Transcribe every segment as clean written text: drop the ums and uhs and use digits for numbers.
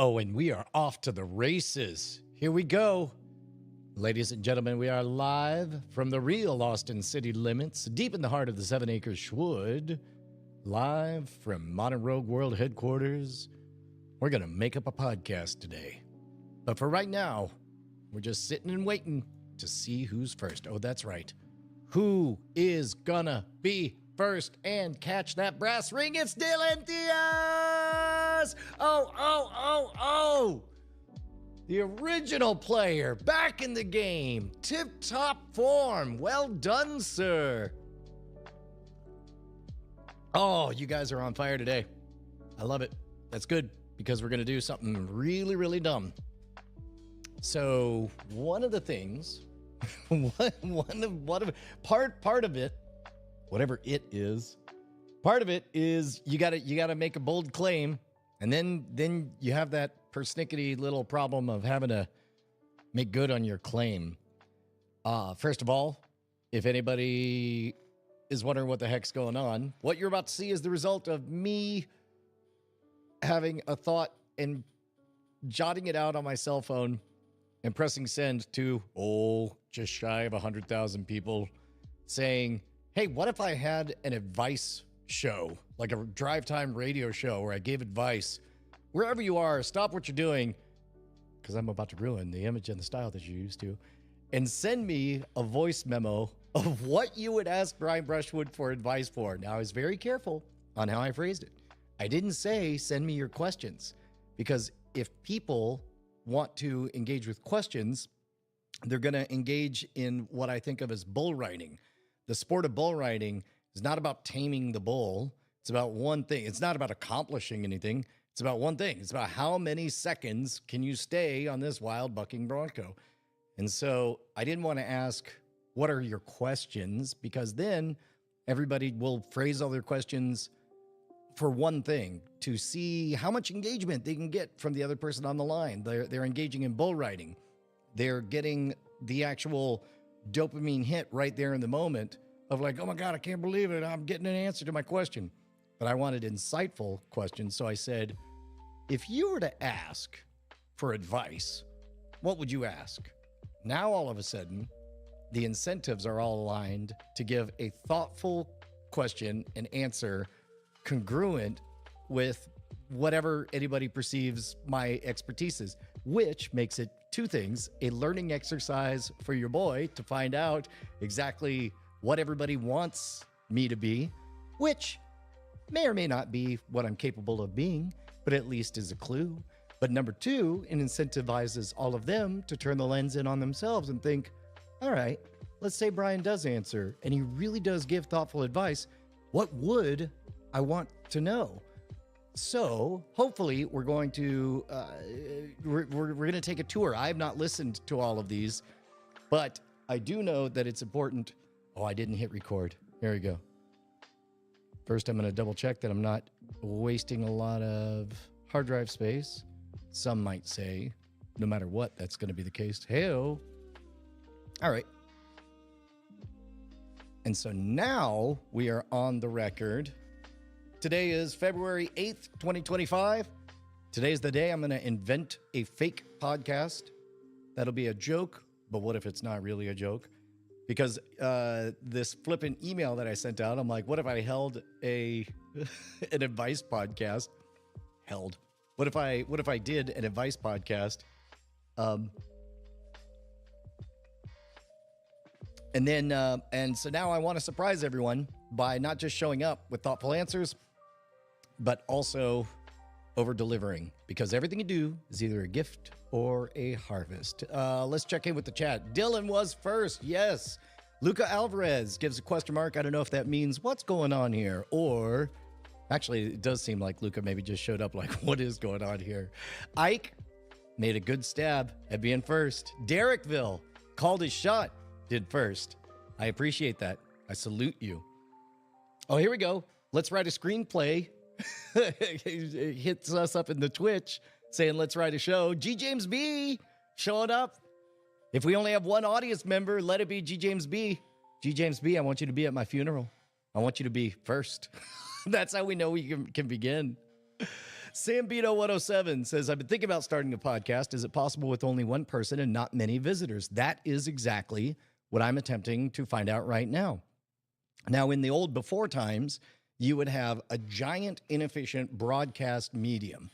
Oh, and we are off to the races. Here we go. Ladies and gentlemen, we are live from the real Austin city limits, deep in the heart of the 7 Acres Schwood. Live from Modern Rogue World headquarters. We're going to make up a podcast today. But for right now, we're just sitting and waiting to see who's first. Oh, that's right. Who is gonna be first and catch that brass ring? It's Dylan Diaz! Oh! The original player, back in the game. Tip-top form. Well done, sir. Oh, you guys are on fire today. I love it. That's good, because we're going to do something really, really dumb. So, one of the things, part of it, whatever it is, part of it is you gotta make a bold claim, and then you have that persnickety little problem of having to make good on your claim. First of all, if anybody is wondering what the heck's going on, what you're about to see is the result of me having a thought and jotting it out on my cell phone and pressing send to, just shy of 100,000 people, saying, hey, what if I had an advice show, like a drive time radio show where I gave advice? Wherever you are, stop what you're doing, because I'm about to ruin the image and the style that you're used to, and send me a voice memo of what you would ask Brian Brushwood for advice for. Now, I was very careful on how I phrased it. I didn't say send me your questions, because if people want to engage with questions, they're going to engage in what I think of as bull riding. The sport of bull riding is not about taming the bull. It's about one thing. It's not about accomplishing anything. It's about one thing. It's about how many seconds can you stay on this wild bucking bronco. And so I didn't want to ask, what are your questions? Because then everybody will phrase all their questions for one thing, to see how much engagement they can get from the other person on the line. They're engaging in bull riding. They're getting the actual dopamine hit right there in the moment of like, oh my God, I can't believe it. I'm getting an answer to my question. But I wanted insightful questions. So I said, if you were to ask for advice, what would you ask? Now, all of a sudden, the incentives are all aligned to give a thoughtful question and answer congruent with whatever anybody perceives my expertise is, which makes it two things: a learning exercise for your boy to find out exactly what everybody wants me to be, which may or may not be what I'm capable of being, but at least is a clue. But number two, it incentivizes all of them to turn the lens in on themselves and think, all right, let's say Brian does answer and he really does give thoughtful advice. What would I want to know? So hopefully we're going to we're going to take a tour. I have not listened to all of these, but I do know that it's important. Oh, I didn't hit record. There we go. First, I'm going to double check that I'm not wasting a lot of hard drive space. Some might say, no matter what, that's going to be the case. Hey-o. All right. And so now we are on the record. Today is February 8th, 2025. Today's the day I'm going to invent a fake podcast. That'll be a joke, but what if it's not really a joke? Because this flippant email that I sent out, I'm like, what if I held an advice podcast? What if I did an advice podcast? And so now I want to surprise everyone by not just showing up with thoughtful answers, but also over-delivering, because everything you do is either a gift or a harvest. Let's check in with the chat. Dylan was first. Yes. Luca Alvarez gives a question mark. I don't know if that means what's going on here, or actually it does seem like Luca maybe just showed up like, what is going on here? Ike made a good stab at being first. Derekville called his shot, did first. I appreciate that. I salute you. Oh, here we go. Let's write a screenplay. Hits us up in the Twitch saying, let's write a show. G. James B showing up. If we only have one audience member, let it be G. James B. G. James B, I want you to be at my funeral. I want you to be first. That's how we know we can begin. Sambito107 says, I've been thinking about starting a podcast. Is it possible with only one person and not many visitors? That is exactly what I'm attempting to find out right now. Now, in the old before times, you would have a giant, inefficient broadcast medium.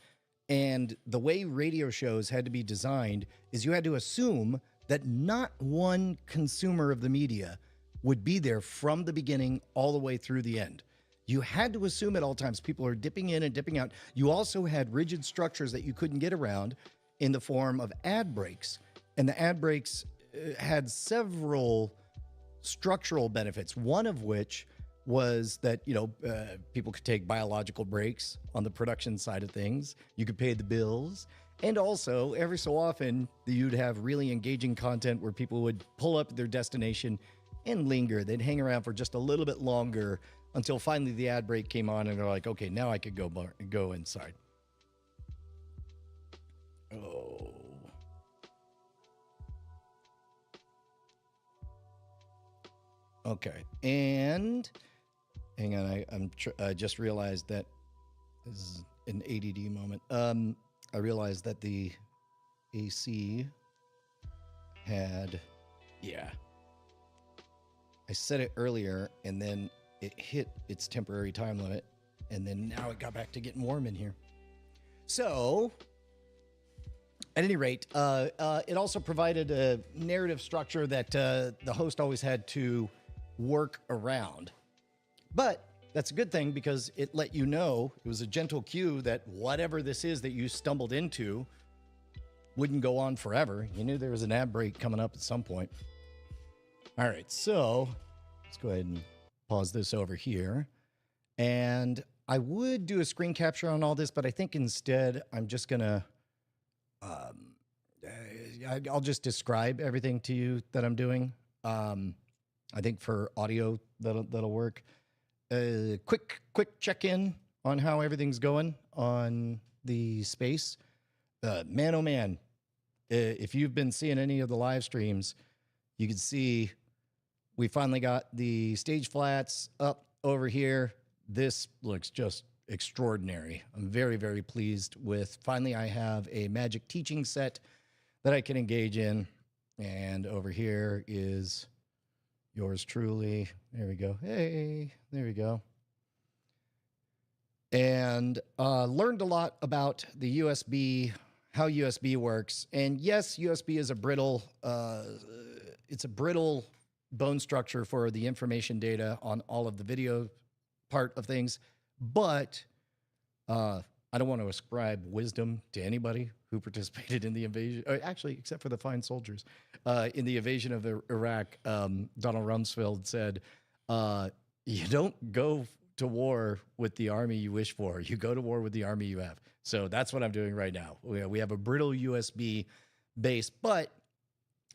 And the way radio shows had to be designed is you had to assume that not one consumer of the media would be there from the beginning all the way through the end. You had to assume at all times people are dipping in and dipping out. You also had rigid structures that you couldn't get around in the form of ad breaks. And the ad breaks had several structural benefits, one of which was that, people could take biological breaks on the production side of things. You could pay the bills. And also, every so often, you'd have really engaging content where people would pull up their destination and linger. They'd hang around for just a little bit longer until finally the ad break came on and they're like, okay, now I could go inside. Oh. Okay. And hang on, I just realized that this is an ADD moment. I realized that the AC had, I said it earlier and then it hit its temporary time limit and then now it got back to getting warm in here. So at any rate, it also provided a narrative structure that the host always had to work around. But that's a good thing because it let you know, it was a gentle cue that whatever this is that you stumbled into wouldn't go on forever. You knew there was an ad break coming up at some point. All right, so let's go ahead and pause this over here. And I would do a screen capture on all this, but I think instead I'm just going to, I'll just describe everything to you that I'm doing. I think for audio, that'll work. Quick check-in on how everything's going on the space. Man, oh man, if you've been seeing any of the live streams, you can see we finally got the stage flats up over here. This looks just extraordinary. I'm very, very pleased with, finally I have a magic teaching set that I can engage in. And over here is yours truly. There we go. Hey, there we go. And learned a lot about the USB, how USB works. And yes, USB is a brittle, it's a brittle bone structure for the information data on all of the video part of things. But I don't want to ascribe wisdom to anybody who participated in the invasion, actually, except for the fine soldiers, in the invasion of Iraq. Donald Rumsfeld said, you don't go to war with the army you wish for. You go to war with the army you have. So that's what I'm doing right now. We have a brittle USB base, but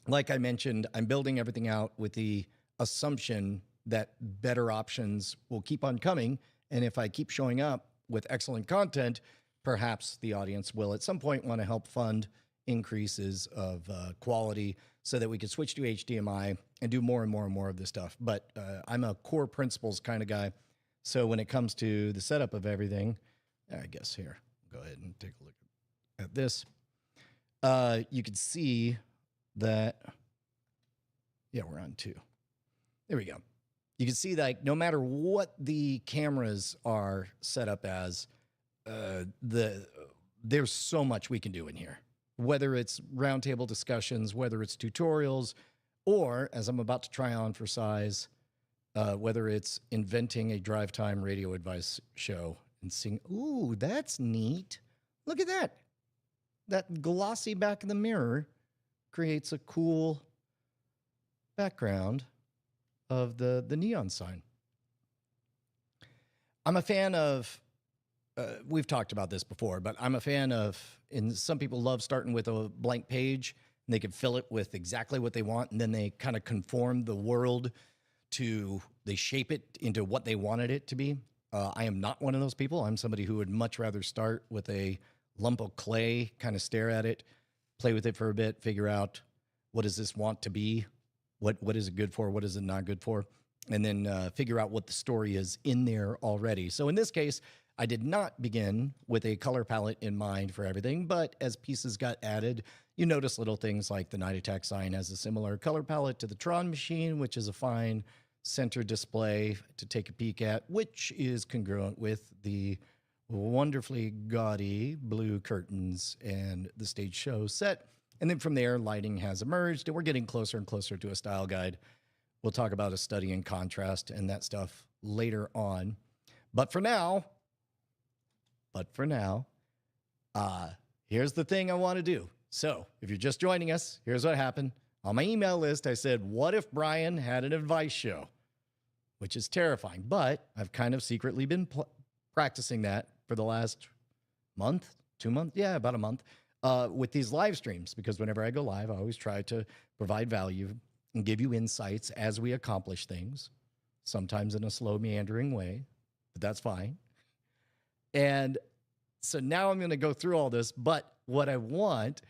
like I mentioned, I'm building everything out with the assumption that better options will keep on coming. And if I keep showing up with excellent content, perhaps the audience will at some point want to help fund increases of quality so that we can switch to HDMI and do more and more and more of this stuff. But I'm a core principles kind of guy. So when it comes to the setup of everything, I guess here, go ahead and take a look at this. You can see that, we're on 2. There we go. You can see that no matter what the cameras are set up as, there's so much we can do in here, whether it's roundtable discussions, whether it's tutorials, or as I'm about to try on for size, whether it's inventing a drive time radio advice show and seeing, ooh, that's neat. Look at that. That glossy back of the mirror creates a cool background of the neon sign. I'm a fan of, we've talked about this before, but I'm a fan of, and some people love starting with a blank page and they can fill it with exactly what they want. And then they kind of conform the world to, they shape it into what they wanted it to be. I am not one of those people. I'm somebody who would much rather start with a lump of clay, kind of stare at it, play with it for a bit, figure out what does this want to be? What is it good for? What is it not good for? And then figure out what the story is in there already. So in this case, I did not begin with a color palette in mind for everything, but as pieces got added, you notice little things like the Night Attack sign has a similar color palette to the Tron machine, which is a fine center display to take a peek at, which is congruent with the wonderfully gaudy blue curtains and the stage show set. And then from there, lighting has emerged, and we're getting closer and closer to a style guide. We'll talk about a study in contrast and that stuff later on. But for now, here's the thing I want to do. So if you're just joining us, here's what happened. On my email list, I said, what if Brian had an advice show? Which is terrifying, but I've kind of secretly been practicing that for the last month, 2 months. Yeah, about a month with these live streams, because whenever I go live, I always try to provide value and give you insights as we accomplish things, sometimes in a slow, meandering way, but that's fine. And so now I'm going to go through all this, but what I want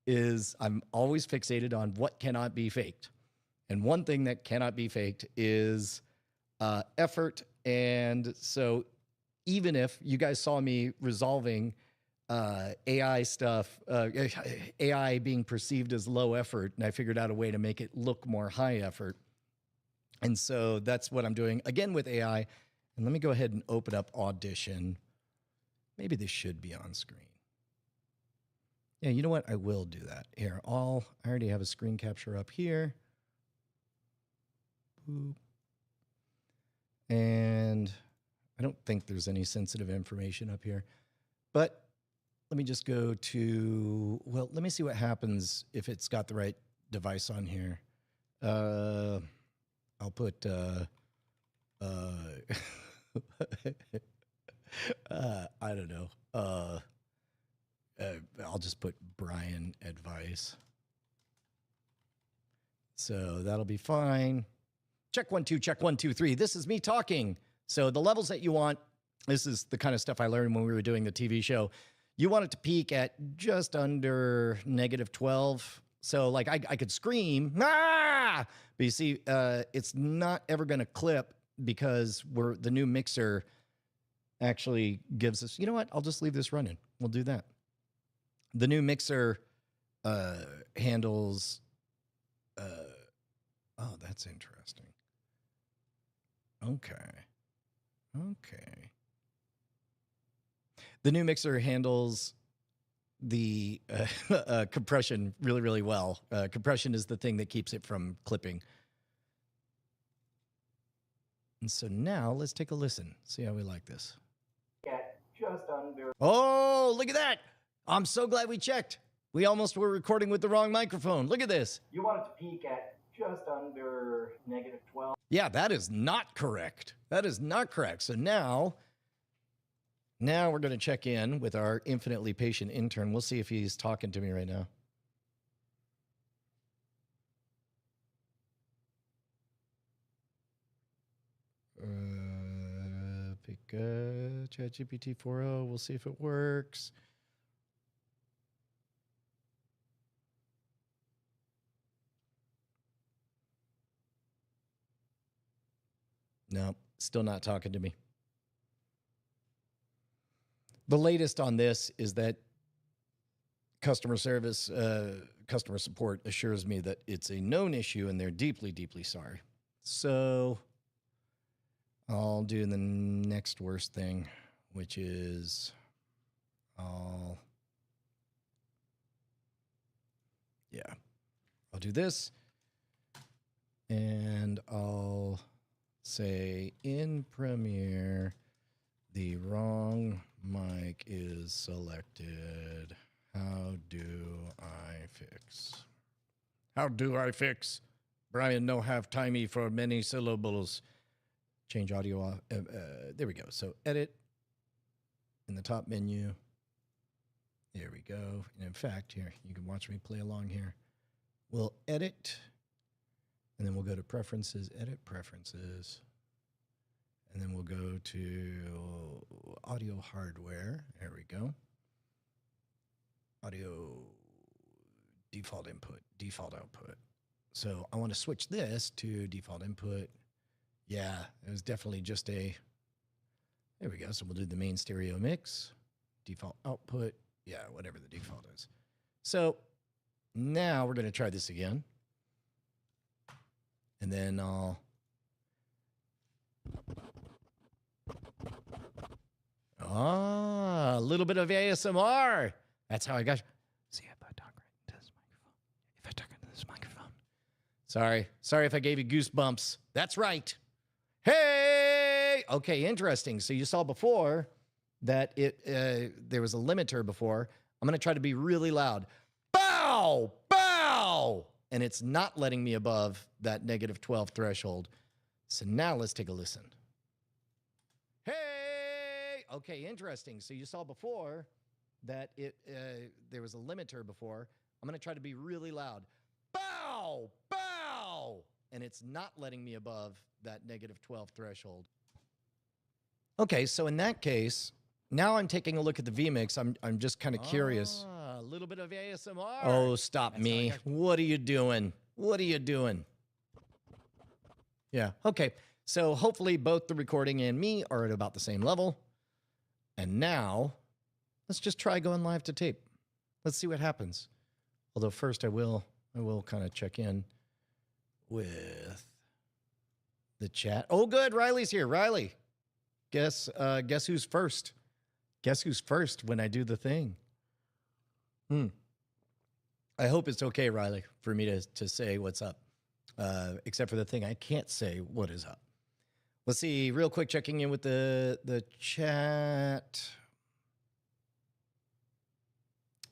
is I'm always fixated on what cannot be faked. And one thing that cannot be faked is effort. And so even if you guys saw me resolving AI stuff, AI being perceived as low effort, and I figured out a way to make it look more high effort. And so that's what I'm doing again with AI. And let me go ahead and open up Audition. Maybe this should be on screen. Yeah, you know what? I will do that. Here, I already have a screen capture up here. Boop. And I don't think there's any sensitive information up here. But let me just go to, well, let me see what happens if it's got the right device on here. I'll put, I don't know. I'll just put Brian advice. So that'll be fine. Check 1, 2, check 1, 2, 3. This is me talking. So the levels that you want, this is the kind of stuff I learned when we were doing the TV show. You want it to peak at just under -12. So like I could scream, ah! But you see, it's not ever going to clip because the new mixer actually gives us, you know what? I'll just leave this running. We'll do that. The new mixer handles, oh, that's interesting. Okay. The new mixer handles the compression really, really well. Compression is the thing that keeps it from clipping. And so now let's take a listen. See how we like this. Just under. Oh, look at that. I'm so glad we checked. We almost were recording with the wrong microphone. Look at this. You want it to peak at just under -12. Yeah, that is not correct. That is not correct. So now we're going to check in with our infinitely patient intern. We'll see if he's talking to me right now. Pick ChatGPT 4.0. We'll see if it works. No, still not talking to me. The latest on this is that customer support assures me that it's a known issue and they're deeply, deeply sorry. So I'll do the next worst thing, which is I'll do this and I'll say in Premiere, the wrong mic is selected. How do I fix? How do I fix? Brian, no have timey for many syllables. Change audio. There we go. So edit in the top menu. There we go. And in fact, here, you can watch me play along here. We'll edit, and then we'll go to preferences, edit preferences. And then we'll go to audio hardware. There we go. Audio default input, default output. So I want to switch this to default input. Yeah, it was definitely just a There we go. So we'll do the main stereo mix, default output. Yeah, whatever the default is. So now we're going to try this again. And then I'll... a little bit of ASMR. That's how I got you. See if I talk right into this microphone. If I talk into this microphone. Sorry if I gave you goosebumps. That's right. Hey! Okay, interesting. So you saw before that there was a limiter before. I'm going to try to be really loud. Bow! Bow! And it's not letting me above that -12 threshold. So now let's take a listen. Hey! Okay, interesting. So you saw before that there was a limiter before. I'm going to try to be really loud. Bow! Bow! And it's not letting me above that -12 threshold. Okay, so in that case, now I'm taking a look at the vMix. I'm just kind of curious. A little bit of ASMR. Oh, stop me. What are you doing? What are you doing? Yeah, okay. So hopefully both the recording and me are at about the same level. And now, let's just try going live to tape. Let's see what happens. Although first I will kind of check in with the chat. Oh, good, Riley's here. Riley, guess who's first? Guess who's first when I do the thing? I hope it's okay, Riley, for me to say what's up. Except for the thing I can't say what is up. Let's see, real quick, checking in with the chat.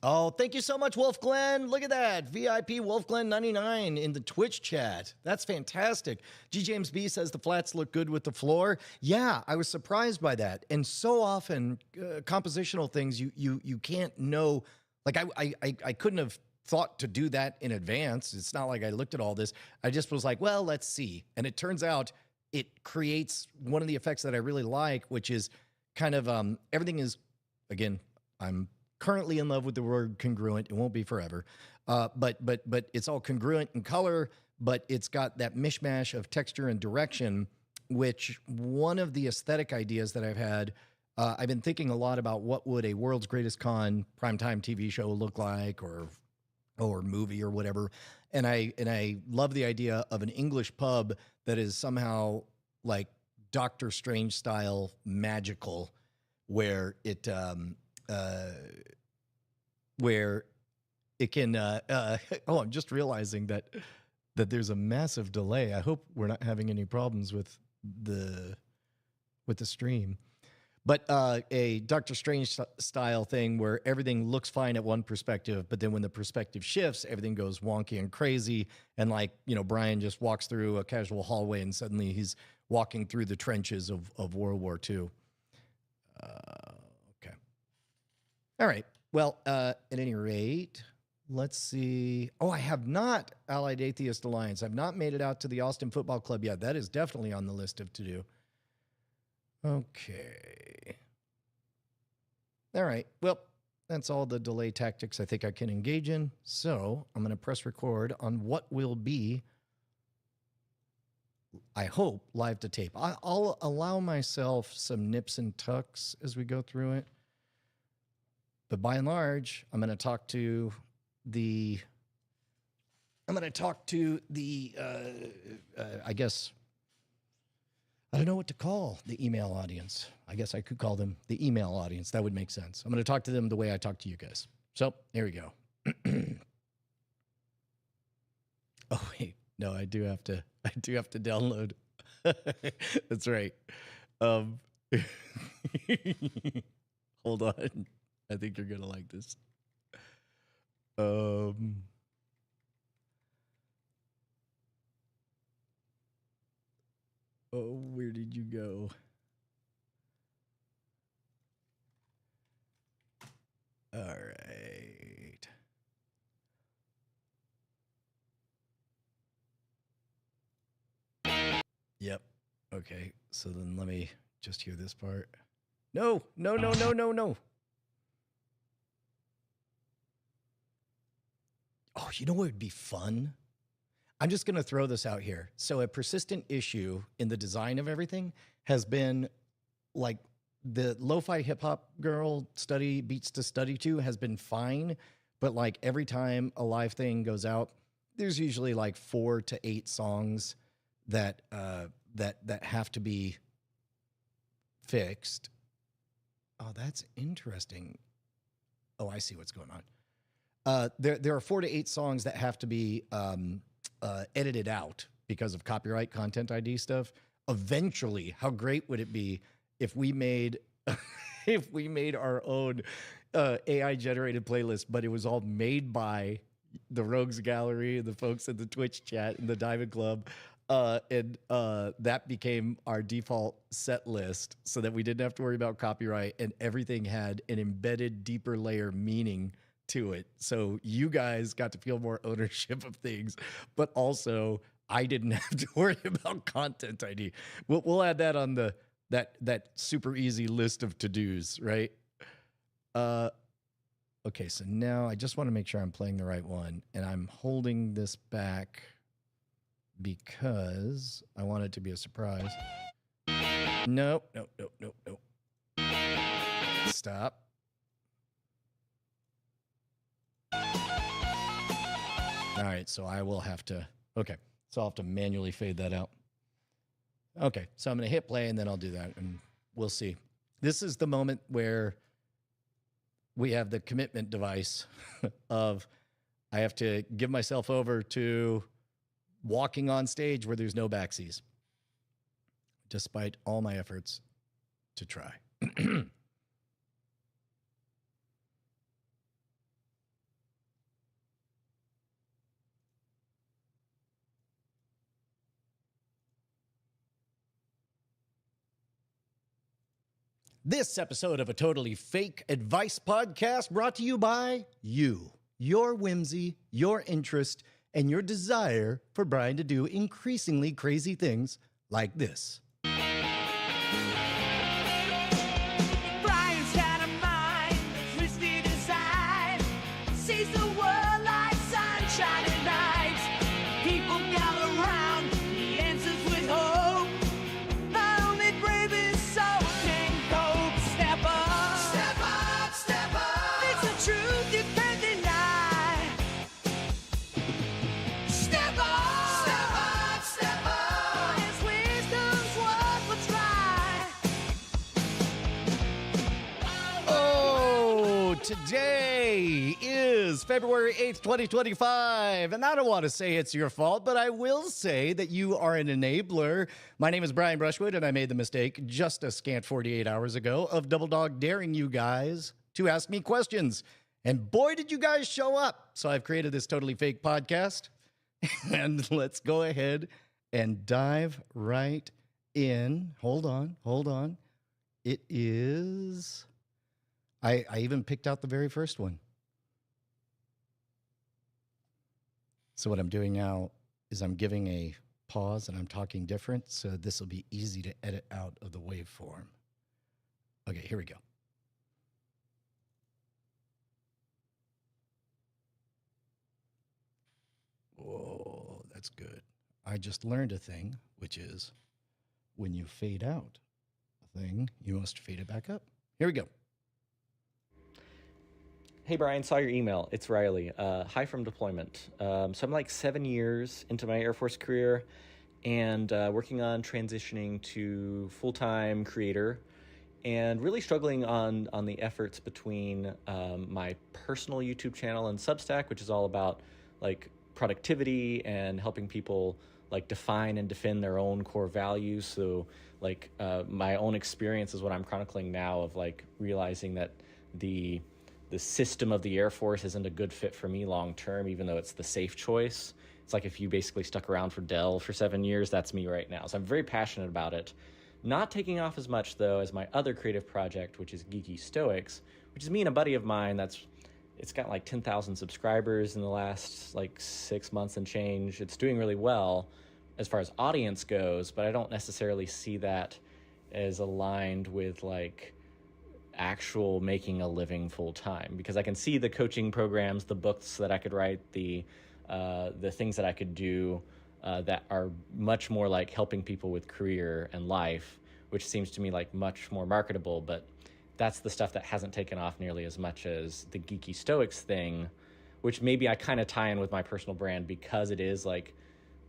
Oh, thank you so much, Wolf Glenn. Look at that. VIP Wolf Glenn 99 in the Twitch chat. That's fantastic. G. James B says the flats look good with the floor. Yeah, I was surprised by that. And so often, compositional things, you can't know. Like, I couldn't have thought to do that in advance. It's not like I looked at all this. I just was like, well, let's see. And it turns out it creates one of the effects that I really like, which is kind of everything is, again, I'm currently in love with the word congruent. It won't be forever. But it's all congruent in color, but it's got that mishmash of texture and direction, which one of the aesthetic ideas that I've had, I've been thinking a lot about what would a World's Greatest Con primetime TV show look like, or movie or whatever. And I love the idea of an English pub that is somehow like Doctor Strange style magical, where it can oh, I'm just realizing that there's a massive delay. I hope we're not having any problems with the stream. But a Doctor Strange style thing where everything looks fine at one perspective, but then when the perspective shifts, everything goes wonky and crazy. And like, Brian just walks through a casual hallway and suddenly he's walking through the trenches of World War II. Okay. All right. Well, at any rate, let's see. Oh, I have not, Allied Atheist Alliance. I've not made it out to the Austin Football Club yet. That is definitely on the list of to-do. Okay. All right. Well, that's all the delay tactics I think I can engage in. So I'm going to press record on what will be, I hope, live to tape. I'll allow myself some nips and tucks as we go through it. But by and large, I'm going to talk to the, I guess, I don't know what to call the email audience. I guess I could call them the email audience. That would make sense. I'm going to talk to them the way I talk to you guys. So there we go. Oh, wait. No, I do have to download. That's right. Hold on. I think you're going to like this. Oh, where did you go? All right. Yep. Okay. So then let me just hear this part. No. Oh, you know what would be fun? I'm just going to throw this out here. So a persistent issue in the design of everything has been like the lo-fi hip hop girl study beats to study to has been fine, but like every time a live thing goes out, there's usually like 4 to 8 songs that that have to be fixed. Oh, that's interesting. Oh, I see what's going on. There are 4 to 8 songs that have to be edited out because of copyright content ID stuff. Eventually, how great would it be if we made if we made our own AI generated playlist, but it was all made by the Rogues Gallery and the folks in the Twitch chat and the Diamond Club. And that became our default set list so that we didn't have to worry about copyright and everything had an embedded deeper layer meaning to it. So you guys got to feel more ownership of things, but also I didn't have to worry about content ID. We'll add that on the that super easy list of to-dos, right? Okay, so now I just want to make sure I'm playing the right one, and I'm holding this back because I want it to be a surprise. Nope. Stop. All right, so I will have to, okay, so I'll have to manually fade that out. Okay, so I'm going to hit play and then I'll do that and we'll see. This is the moment where we have the commitment device of I have to give myself over to walking on stage where there's no backseas, despite all my efforts to try. This episode of a totally fake advice podcast brought to you by you, your whimsy, your interest, and your desire for Brian to do increasingly crazy things like this. Brian's got a mind twisted inside, sees the world like sunshine at night. People gather around, he answers with hope. Only bravest soul can cope. Step up, step up, step up. It's the truth you can't deny. Step up, step up, step up. His wisdom's worth a try. Oh, today is February 8th, 2025. And I don't want to say it's your fault, but I will say that you are an enabler. My name is Brian Brushwood, and I made the mistake just a scant 48 hours ago of Double Dog daring you guys to ask me questions. And boy, did you guys show up. So I've created this totally fake podcast. And let's go ahead and dive right in. Hold on. It is... I even picked out the very first one. So what I'm doing now is I'm giving a pause and I'm talking different, so this will be easy to edit out of the waveform. Okay, here we go. Whoa, that's good. I just learned a thing, which is when you fade out a thing, you must fade it back up. Here we go. Hey Brian, saw your email. It's Riley. Hi from deployment. So I'm like 7 years into my Air Force career and working on transitioning to full-time creator and really struggling on the efforts between my personal YouTube channel and Substack, which is all about like productivity and helping people like define and defend their own core values. So like my own experience is what I'm chronicling now of like realizing that the system of the Air Force isn't a good fit for me long term, even though it's the safe choice. It's like if you basically stuck around for Dell for 7 years, that's me right now. So I'm very passionate about it. Not taking off as much though as my other creative project, which is Geeky Stoics, which is me and a buddy of mine it's got like 10,000 subscribers in the last like 6 months and change. It's doing really well as far as audience goes, but I don't necessarily see that as aligned with like actual making a living full time, because I can see the coaching programs, the books that I could write, the things that I could do that are much more like helping people with career and life, which seems to me like much more marketable. But that's the stuff that hasn't taken off nearly as much as the geeky Stoics thing, which maybe I kind of tie in with my personal brand because it is like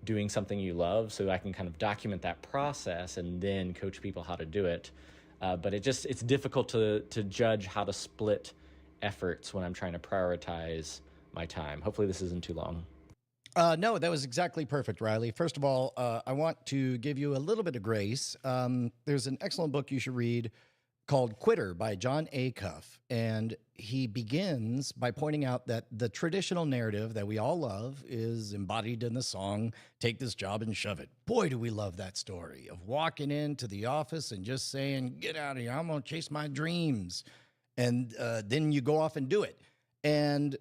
doing something you love. So I can kind of document that process and then coach people how to do it. But it's difficult to judge how to split efforts when I'm trying to prioritize my time. Hopefully this isn't too long. No, that was exactly perfect, Riley. First of all, I want to give you a little bit of grace. There's an excellent book you should read called Quitter by John Acuff. And he begins by pointing out that the traditional narrative that we all love is embodied in the song, Take This Job and Shove It. Boy, do we love that story of walking into the office and just saying, get out of here, I'm going to chase my dreams. And then you go off and do it. And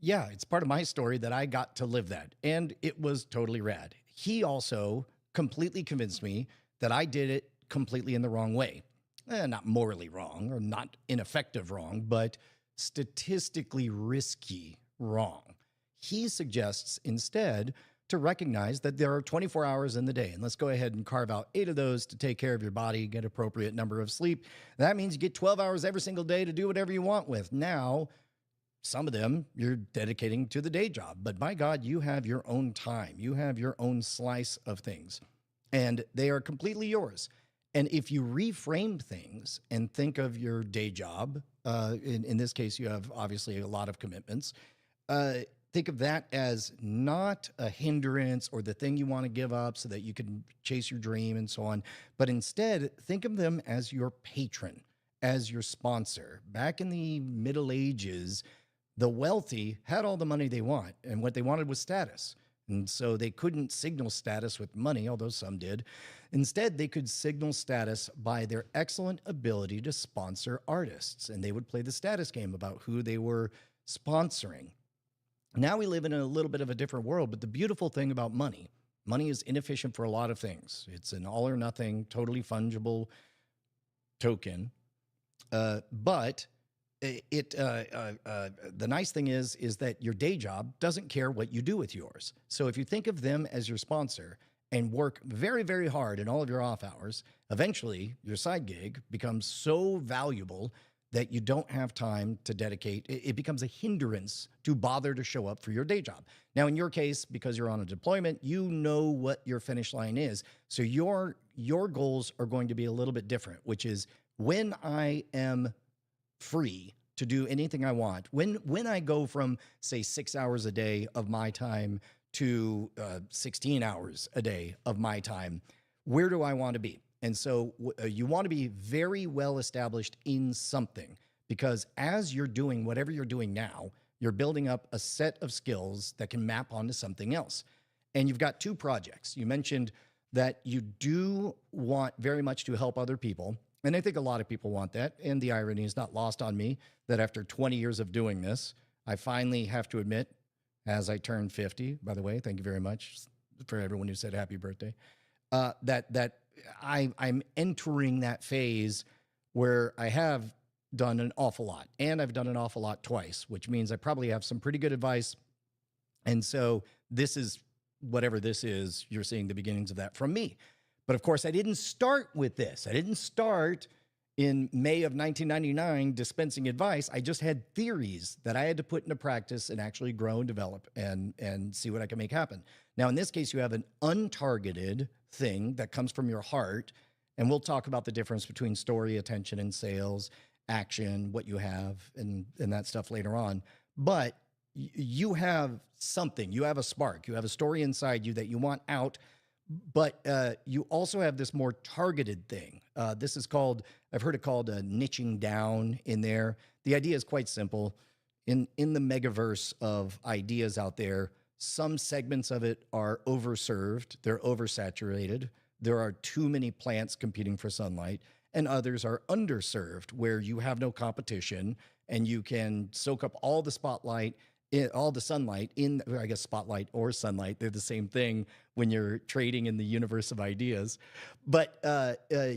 yeah, it's part of my story that I got to live that. And it was totally rad. He also completely convinced me that I did it completely in the wrong way. Not morally wrong or not ineffective wrong, but statistically risky wrong. He suggests instead to recognize that there are 24 hours in the day, and let's go ahead and carve out 8 of those to take care of your body, get appropriate number of sleep. That means you get 12 hours every single day to do whatever you want with. Now, some of them you're dedicating to the day job, but by God, you have your own time. You have your own slice of things, and they are completely yours. And if you reframe things and think of your day job, in this case, you have obviously a lot of commitments, think of that as not a hindrance or the thing you want to give up so that you can chase your dream and so on, but instead think of them as your patron, as your sponsor. Back in the Middle Ages, the wealthy had all the money they want, and what they wanted was status. And so they couldn't signal status with money, although some did. Instead, they could signal status by their excellent ability to sponsor artists. And they would play the status game about who they were sponsoring. Now we live in a little bit of a different world, but the beautiful thing about money is inefficient for a lot of things. It's an all or nothing, totally fungible token. But the nice thing is that your day job doesn't care what you do with yours. So if you think of them as your sponsor and work very, very hard in all of your off hours, eventually your side gig becomes so valuable that you don't have time to dedicate. It becomes a hindrance to bother to show up for your day job. Now, in your case, because you're on a deployment, you know what your finish line is. So your goals are going to be a little bit different, which is when I am free to do anything I want, when I go from, say, 6 hours a day of my time to 16 hours a day of my time, where do I want to be? And so you want to be very well established in something, because as you're doing whatever you're doing now, you're building up a set of skills that can map onto something else. And you've got 2 projects. You mentioned that you do want very much to help other people. And I think a lot of people want that. And the irony is not lost on me that after 20 years of doing this, I finally have to admit, as I turned 50, by the way, thank you very much for everyone who said happy birthday, that I'm entering that phase where I have done an awful lot, and I've done an awful lot twice, which means I probably have some pretty good advice. And so this is, whatever this is, you're seeing the beginnings of that from me. But of course, I didn't start with this. I didn't start in May of 1999 dispensing advice. I just had theories that I had to put into practice and actually grow and develop and see what I can make happen. Now, in this case, you have an untargeted thing that comes from your heart. And we'll talk about the difference between story, attention, and sales, action, what you have, and that stuff later on. But you have something. You have a spark. You have a story inside you that you want out. But you also have this more targeted thing. This is called, I've heard it called niching down in there. The idea is quite simple. In the megaverse of ideas out there, some segments of it are overserved. They're oversaturated. There are too many plants competing for sunlight, and others are underserved, where you have no competition and you can soak up all the spotlight, all the sunlight in, I guess, spotlight or sunlight, they're the same thing when you're trading in the universe of ideas. But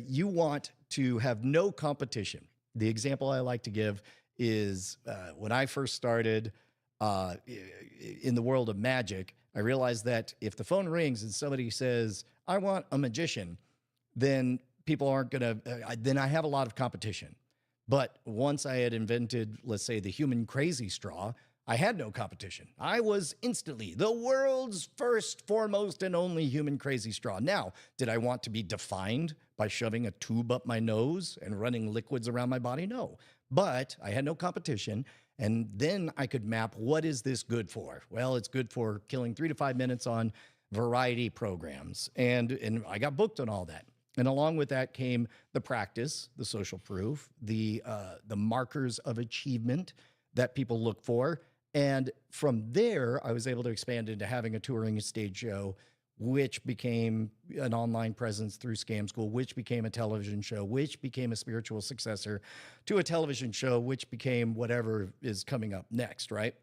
you want to have no competition. The example I like to give is when I first started in the world of magic, I realized that if the phone rings and somebody says, I want a magician, then people aren't going to, then I have a lot of competition. But once I had invented, let's say, the human crazy straw, I had no competition. I was instantly the world's first, foremost, and only human crazy straw. Now, did I want to be defined by shoving a tube up my nose and running liquids around my body? No. But I had no competition. And then I could map, what is this good for? Well, it's good for killing 3 to 5 minutes on variety programs. And I got booked on all that. And along with that came the practice, the social proof, the markers of achievement that people look for. And from there, I was able to expand into having a touring stage show, which became an online presence through Scam School, which became a television show, which became a spiritual successor to a television show, which became whatever is coming up next, right?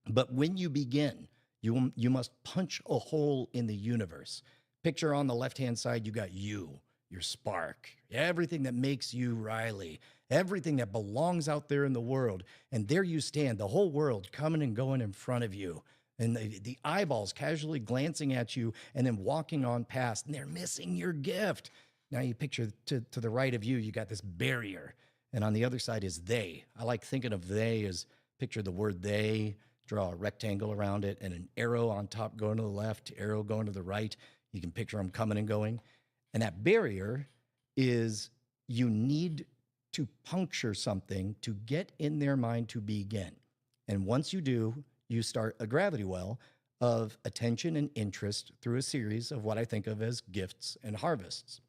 But when you begin, you must punch a hole in the universe. Picture on the left-hand side, you got you, your spark, everything that makes you Riley, everything that belongs out there in the world. And there you stand, the whole world coming and going in front of you. And the eyeballs casually glancing at you and then walking on past, and they're missing your gift. Now you picture to the right of you, you got this barrier. And on the other side is they. I like thinking of they as picture the word they, draw a rectangle around it, and an arrow on top going to the left, arrow going to the right. You can picture them coming and going. And that barrier is you need to puncture something to get in their mind to begin. And once you do, you start a gravity well of attention and interest through a series of what I think of as gifts and harvests.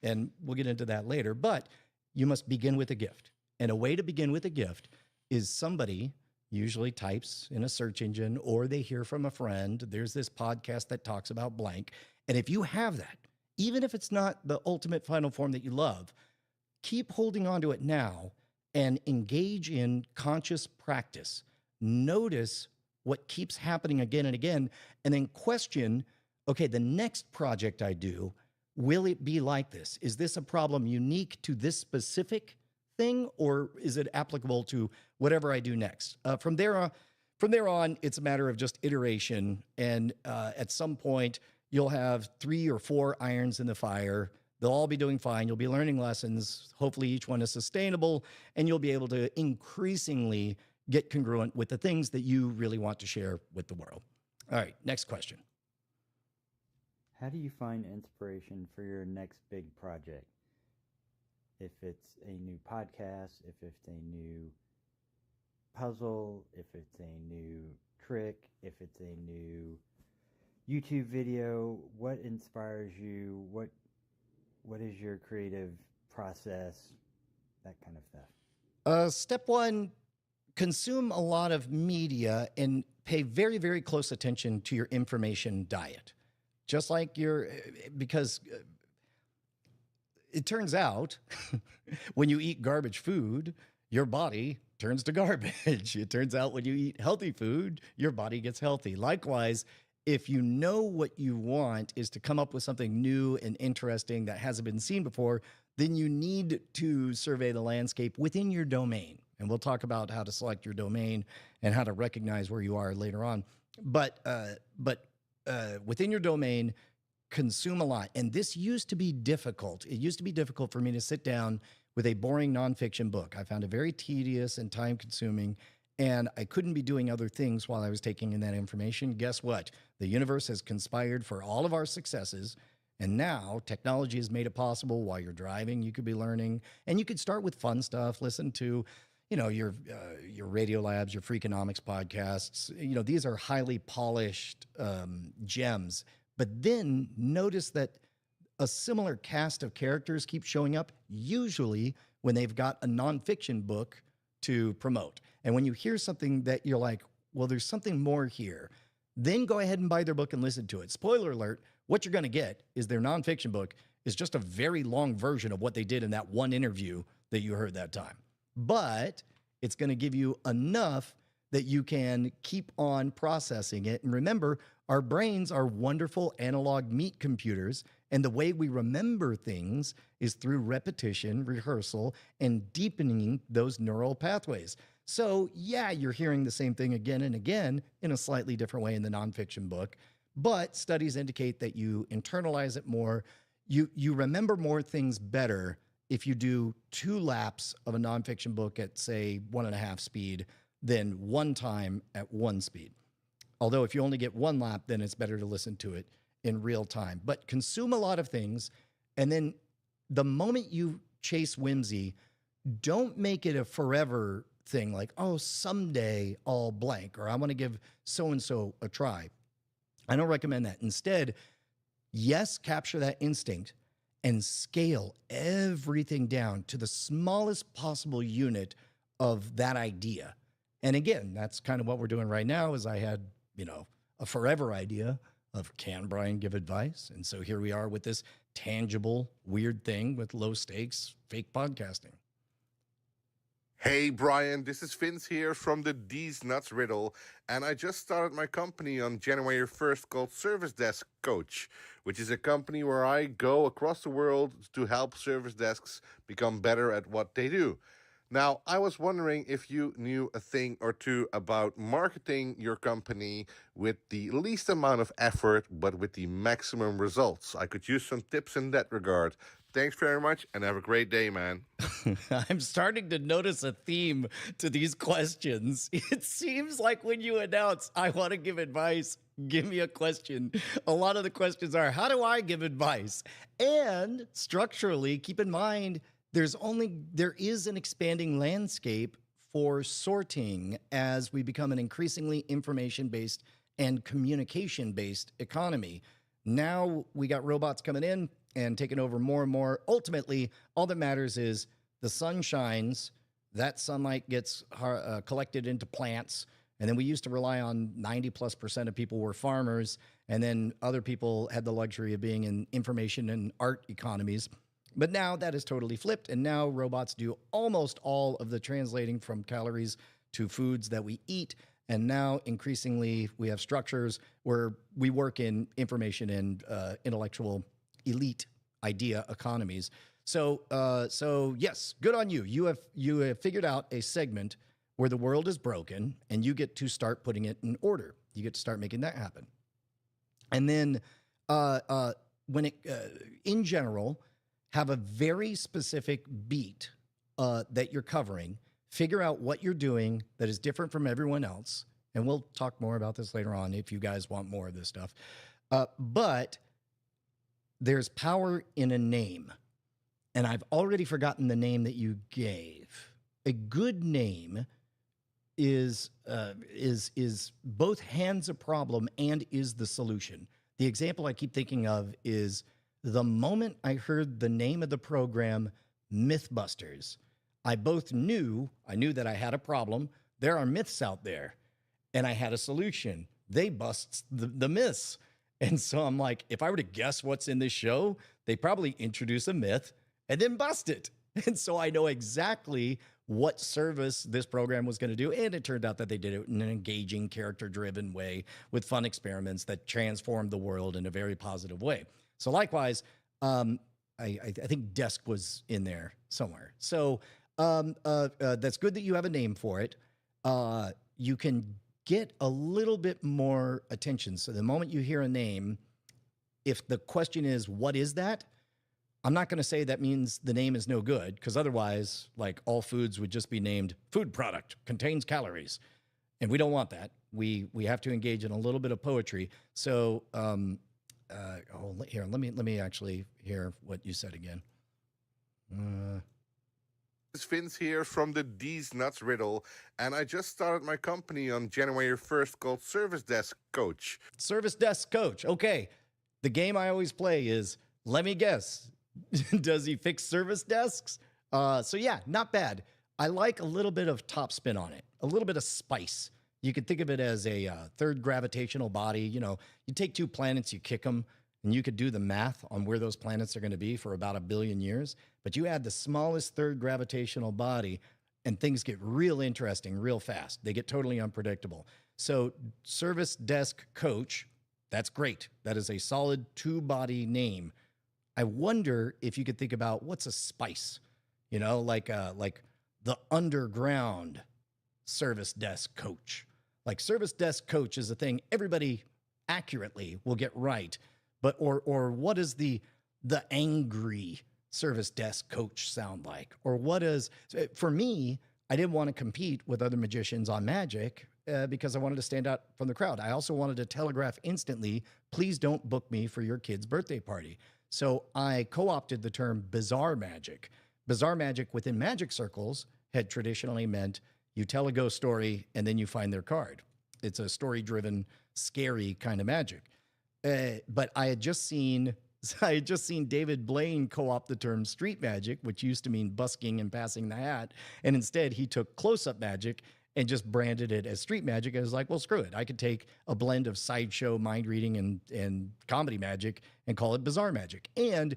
And we'll get into that later, but you must begin with a gift. And a way to begin with a gift is somebody usually types in a search engine or they hear from a friend, there's this podcast that talks about blank. And if you have that, even if it's not the ultimate final form that you love, keep holding on to it now and engage in conscious practice. Notice what keeps happening again and again, and then question, okay, the next project I do, will it be like this? Is this a problem unique to this specific thing, or is it applicable to whatever I do next? From there on, it's a matter of just iteration, and at some point, you'll have 3 or 4 irons in the fire. They'll all be doing fine. You'll be learning lessons. Hopefully each one is sustainable, and you'll be able to increasingly get congruent with the things that you really want to share with the world. All right, next question. How do you find inspiration for your next big project? If it's a new podcast, if it's a new puzzle, if it's a new trick, if it's a new YouTube video, what inspires you? What is your creative process? That kind of stuff. Step 1, consume a lot of media and pay very, very close attention to your information diet. Just like because it turns out when you eat garbage food, your body turns to garbage. It turns out when you eat healthy food, your body gets healthy. Likewise, if you know what you want is to come up with something new and interesting that hasn't been seen before, then you need to survey the landscape within your domain. And we'll talk about how to select your domain and how to recognize where you are later on. But within your domain, consume a lot. And this used to be difficult. It used to be difficult for me to sit down with a boring nonfiction book. I found it very tedious and time-consuming, and I couldn't be doing other things while I was taking in that information. Guess what? The universe has conspired for all of our successes, and now technology has made it possible while you're driving. You could be learning, and you could start with fun stuff. Listen to, your Radio Labs, your Freakonomics podcasts. These are highly polished gems. But then notice that a similar cast of characters keep showing up, usually when they've got a nonfiction book to promote. And when you hear something that you're like, well, there's something more here, then go ahead and buy their book and listen to it. Spoiler alert, what you're going to get is their nonfiction book is just a very long version of what they did in that one interview that you heard that time. But it's going to give you enough that you can keep on processing it. And remember, our brains are wonderful analog meat computers, and the way we remember things is through repetition, rehearsal, and deepening those neural pathways. So yeah, you're hearing the same thing again and again in a slightly different way in the nonfiction book, but studies indicate that you internalize it more, you remember more things better if you do 2 laps of a nonfiction book at, say, 1.5 speed than 1 time at 1 speed. Although if you only get 1 lap, then it's better to listen to it in real time. But consume a lot of things, and then the moment you chase whimsy, don't make it a forever thing like, oh, someday I'll blank, or I want to give so-and-so a try. I don't recommend that. Instead, yes, capture that instinct and scale everything down to the smallest possible unit of that idea. And again, that's kind of what we're doing right now. Is I had, a forever idea of, can Brian give advice? And so here we are with this tangible, weird thing with low stakes, fake podcasting. Hey Brian, this is Vince here from the These Nuts Riddle, and I just started my company on January 1st called Service Desk Coach, which is a company where I go across the world to help service desks become better at what they do. Now, I was wondering if you knew a thing or two about marketing your company with the least amount of effort, but with the maximum results. I could use some tips in that regard. Thanks very much, and have a great day, man. I'm starting to notice a theme to these questions. It seems like when you announce, I want to give advice, give me a question, a lot of the questions are, how do I give advice? And structurally, keep in mind, there is an expanding landscape for sorting as we become an increasingly information-based and communication-based economy. Now we got robots coming in and taking over more and more. Ultimately, all that matters is the sun shines, that sunlight gets collected into plants, and then we used to rely on 90+% of people were farmers, and then other people had the luxury of being in information and art economies. But now that is totally flipped, and now robots do almost all of the translating from calories to foods that we eat. And now increasingly we have structures where we work in information and intellectual elite idea economies. So yes, good on you. You have figured out a segment where the world is broken, and you get to start putting it in order. You get to start making that happen. And then in general, have a very specific beat that you're covering. Figure out what you're doing that is different from everyone else. And we'll talk more about this later on if you guys want more of this stuff. But there's power in a name. And I've already forgotten the name that you gave. A good name is both hands a problem and is the solution. The example I keep thinking of is the moment I heard the name of the program, Mythbusters, I knew that I had a problem. There are myths out there, and I had a solution. They bust the myths. And so I'm like, if I were to guess what's in this show, they probably introduce a myth and then bust it. And so I know exactly what service this program was going to do. And it turned out that they did it in an engaging, character-driven way with fun experiments that transformed the world in a very positive way. So likewise, I think desk was in there somewhere. So that's good that you have a name for it. You can get a little bit more attention. So the moment you hear a name, if the question is, what is that? I'm not going to say that means the name is no good, because otherwise, like, all foods would just be named food product, contains calories. And we don't want that. We have to engage in a little bit of poetry. So, here, let me actually hear what you said again. It's Vince here from the These Nuts Riddle, and I just started my company on January 1st called Service Desk Coach. Service Desk Coach. Okay. The game I always play is, let me guess, does he fix service desks? So yeah, not bad. I like a little bit of top spin on it, a little bit of spice. You could think of it as a third gravitational body. You know, you take 2 planets, you kick them, and you could do the math on where those planets are going to be for about 1 billion years. But you add the smallest third gravitational body, and things get real interesting real fast. They get totally unpredictable. So Service Desk Coach, that's great. That is a solid 2-body name. I wonder if you could think about what's a spice, you know, like the underground Service Desk Coach. Like Service Desk Coach is a thing everybody accurately will get right. But or what is the the angry service desk coach sound like? Or what is, for me, I didn't want to compete with other magicians on magic because I wanted to stand out from the crowd. I also wanted to telegraph instantly, please don't book me for your kid's birthday party. So I co-opted the term bizarre magic. Bizarre magic within magic circles had traditionally meant you tell a ghost story and then you find their card. It's a story-driven, scary kind of magic. But I had just seen David Blaine co-opt the term street magic, which used to mean busking and passing the hat. And instead he took close-up magic and just branded it as street magic. And I was like, well, screw it. I could take a blend of sideshow mind reading and comedy magic and call it bizarre magic. And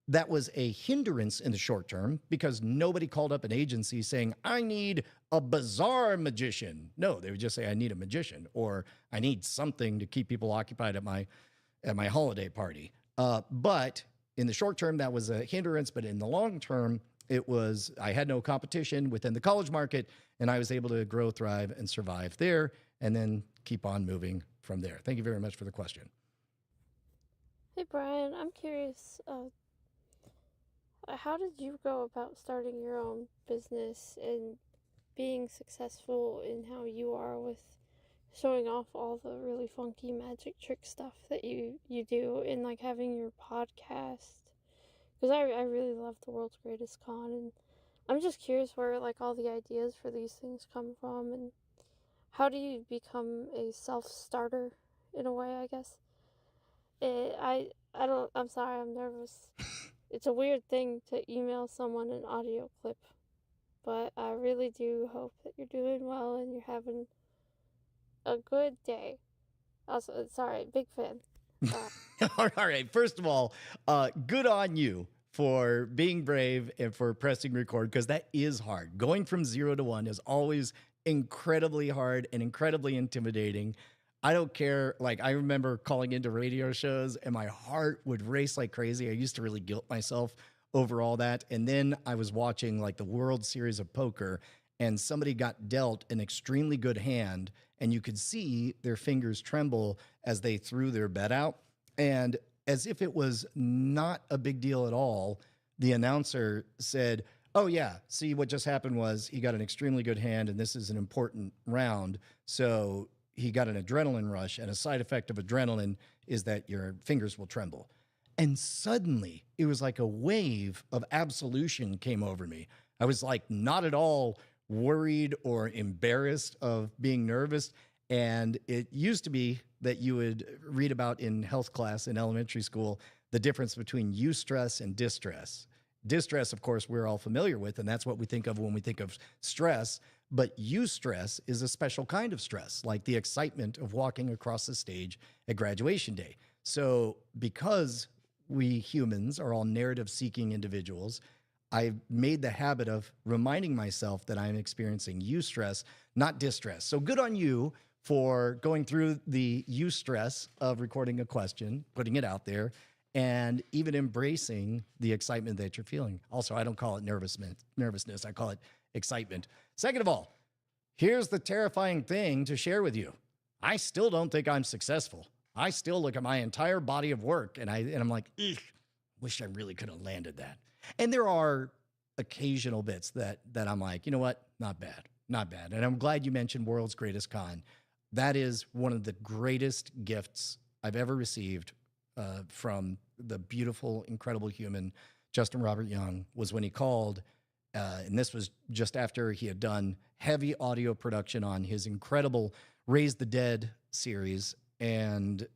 that was a hindrance in the short term because nobody called up an agency saying, I need a bizarre magician. No, they would just say, I need a magician, or I need something to keep people occupied at my holiday party. But in the short term, that was a hindrance. But in the long term, I had no competition within the college market, and I was able to grow, thrive, and survive there, and then keep on moving from there. Thank you very much for the question. Hey, Brian, I'm curious, how did you go about starting your own business and being successful in how you are with showing off all the really funky magic trick stuff that you do, and like having your podcast? Because I really love the World's Greatest Con, and I'm just curious where like all the ideas for these things come from, and how do you become a self-starter in a way, I guess. I'm sorry, I'm nervous. It's a weird thing to email someone an audio clip, but I really do hope that you're doing well and you're having a good day. Also, sorry, big fan. All right. First of all, good on you for being brave and for pressing record, because that is hard. Going from 0 to 1 is always incredibly hard and incredibly intimidating. I don't care. Like, I remember calling into radio shows and my heart would race like crazy. I used to really guilt myself over all that. And then I was watching like the World Series of Poker, and somebody got dealt an extremely good hand, and you could see their fingers tremble as they threw their bet out. And as if it was not a big deal at all, the announcer said, oh yeah, see, what just happened was he got an extremely good hand, and this is an important round. So he got an adrenaline rush, and a side effect of adrenaline is that your fingers will tremble. And suddenly it was like a wave of absolution came over me. I was like not at all worried or embarrassed of being nervous. And it used to be that you would read about in health class in elementary school the difference between eustress and distress. Distress, of course, we're all familiar with, and that's what we think of when we think of stress. But eustress is a special kind of stress, like the excitement of walking across the stage at graduation day. So because we humans are all narrative-seeking individuals, I've made the habit of reminding myself that I'm experiencing eustress, not distress. So good on you for going through the eustress of recording a question, putting it out there, and even embracing the excitement that you're feeling. Also, I don't call it nervousness. I call it excitement. Second of all, here's the terrifying thing to share with you. I still don't think I'm successful. I still look at my entire body of work and I'm like, wish I really could have landed that. And there are occasional bits that I'm like, you know what? Not bad. And I'm glad you mentioned World's Greatest Con. That is one of the greatest gifts I've ever received from the beautiful, incredible human, Justin Robert Young, was when he called, and this was just after he had done heavy audio production on his incredible Raise the Dead series. And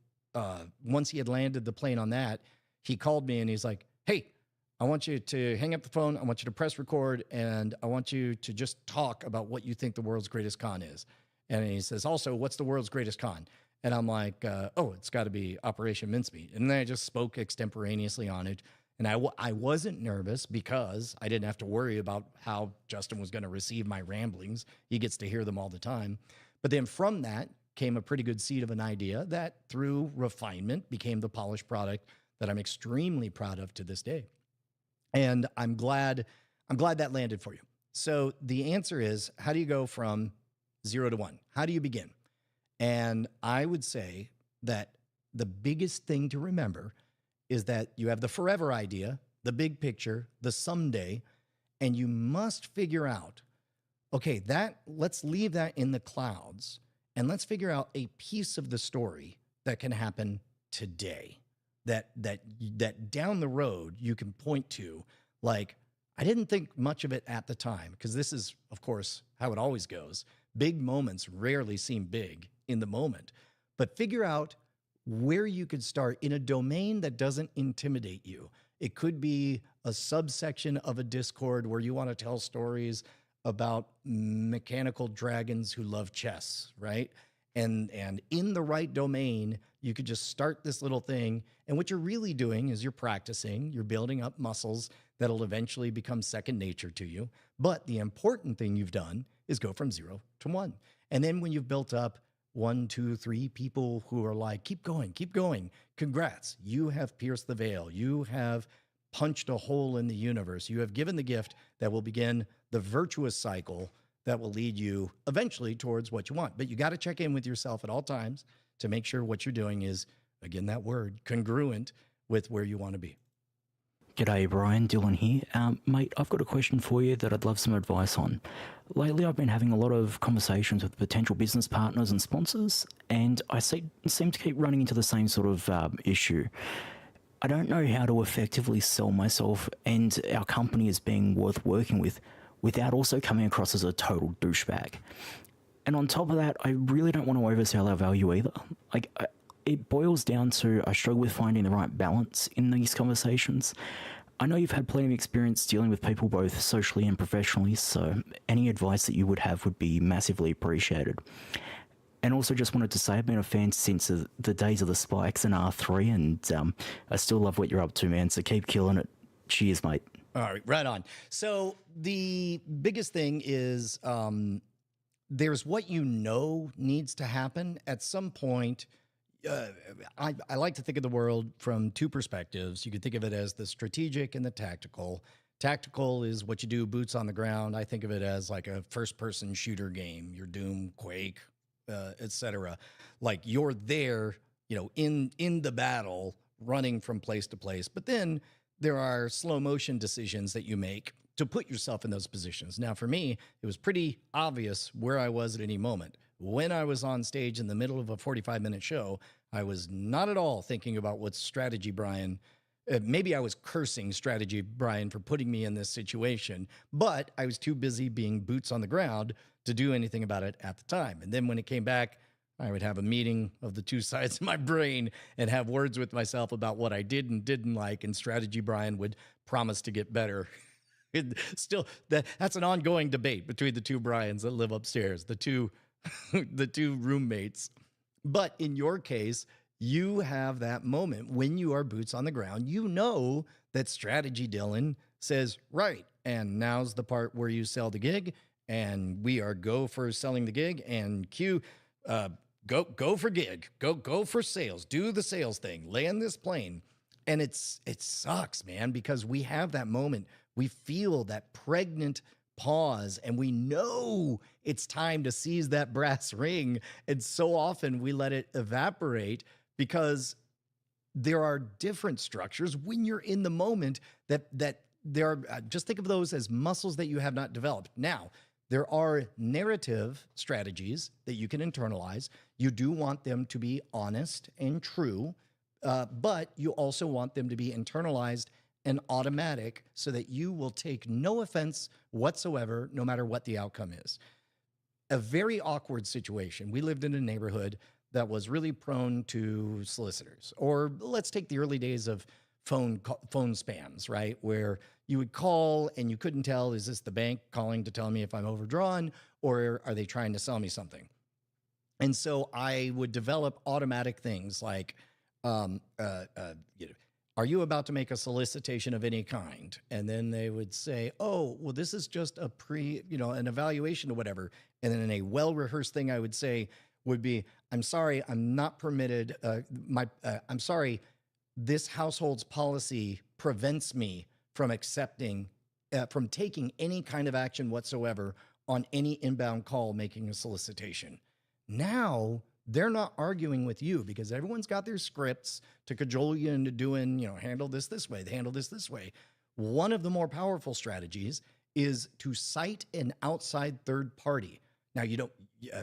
once he had landed the plane on that, he called me and he's like, hey, I want you to hang up the phone. I want you to press record, and I want you to just talk about what you think the world's greatest con is. And he says, also, what's the world's greatest con? And I'm like, oh, it's got to be Operation Mincemeat. And then I just spoke extemporaneously on it. And I wasn't nervous because I didn't have to worry about how Justin was going to receive my ramblings. He gets to hear them all the time. But then from that came a pretty good seed of an idea that through refinement became the polished product that I'm extremely proud of to this day. And I'm glad that landed for you. So the answer is, how do you go from 0 to 1? How do you begin? And I would say that the biggest thing to remember is that you have the forever idea, the big picture, the someday, and you must figure out, okay, let's leave that in the clouds and let's figure out a piece of the story that can happen today. That down the road you can point to, like, I didn't think much of it at the time, because this is, of course, how it always goes. Big moments rarely seem big in the moment, but figure out where you could start in a domain that doesn't intimidate you. It could be a subsection of a Discord where you want to tell stories about mechanical dragons who love chess, right? And in the right domain, you could just start this little thing. And what you're really doing is you're practicing, you're building up muscles that'll eventually become second nature to you. But the important thing you've done is go from 0 to 1. And then when you've built up 1, 2, 3 people who are like, keep going, congrats, you have pierced the veil. You have punched a hole in the universe. You have given the gift that will begin the virtuous cycle that will lead you eventually towards what you want. But you got to check in with yourself at all times to make sure what you're doing is, again, that word, congruent with where you want to be. G'day Brian, Dylan here. Mate, I've got a question for you that I'd love some advice on. Lately I've been having a lot of conversations with potential business partners and sponsors, and I seem to keep running into the same sort of issue. I don't know how to effectively sell myself and our company as being worth working with without also coming across as a total douchebag. And on top of that, I really don't want to oversell our value either. It boils down to I struggle with finding the right balance in these conversations. I know you've had plenty of experience dealing with people both socially and professionally, so any advice that you would have would be massively appreciated. And also just wanted to say I've been a fan since the days of the Spikes and R3, and I still love what you're up to, man, so keep killing it. Cheers, mate. All right, right on. So the biggest thing is there's what you know needs to happen at some point. I like to think of the world from two perspectives. You could think of it as the strategic and the tactical. Tactical is what you do, boots on the ground. I think of it as like a first-person shooter game. Your Doom, Quake, etc. Like you're there, in the battle, running from place to place. But then there are slow motion decisions that you make to put yourself in those positions. Now, for me, it was pretty obvious where I was at any moment. When I was on stage in the middle of a 45-minute show, I was not at all thinking about what strategy Brian, maybe I was cursing strategy Brian for putting me in this situation, but I was too busy being boots on the ground to do anything about it at the time. And then when it came back, I would have a meeting of the two sides of my brain and have words with myself about what I did and didn't like, and strategy Brian would promise to get better. Still, that's an ongoing debate between the two Brians that live upstairs, the two roommates. But in your case, you have that moment when you are boots on the ground. You know that strategy Dylan says, right, and now's the part where you sell the gig, and we are go for selling the gig, and Q, go for gig, go for sales, do the sales thing, land this plane. And it sucks, man, because we have that moment. We feel that pregnant pause, and we know it's time to seize that brass ring. And so often we let it evaporate because there are different structures when you're in the moment that there are, just think of those as muscles that you have not developed. Now, there are narrative strategies that you can internalize. You do want them to be honest and true, but you also want them to be internalized and automatic so that you will take no offense whatsoever, no matter what the outcome is. A very awkward situation. We lived in a neighborhood that was really prone to solicitors. Or let's take the early days of phone spams, right? Where you would call and you couldn't tell, is this the bank calling to tell me if I'm overdrawn, or are they trying to sell me something? And so I would develop automatic things like, are you about to make a solicitation of any kind? And then they would say, oh, well, this is just a an evaluation or whatever. And then in a well-rehearsed thing I would say would be, I'm sorry, I'm not permitted. I'm sorry, this household's policy prevents me from from taking any kind of action whatsoever on any inbound call making a solicitation. Now they're not arguing with you because everyone's got their scripts to cajole you into doing, handle this way, handle this way. One of the more powerful strategies is to cite an outside third party. Now,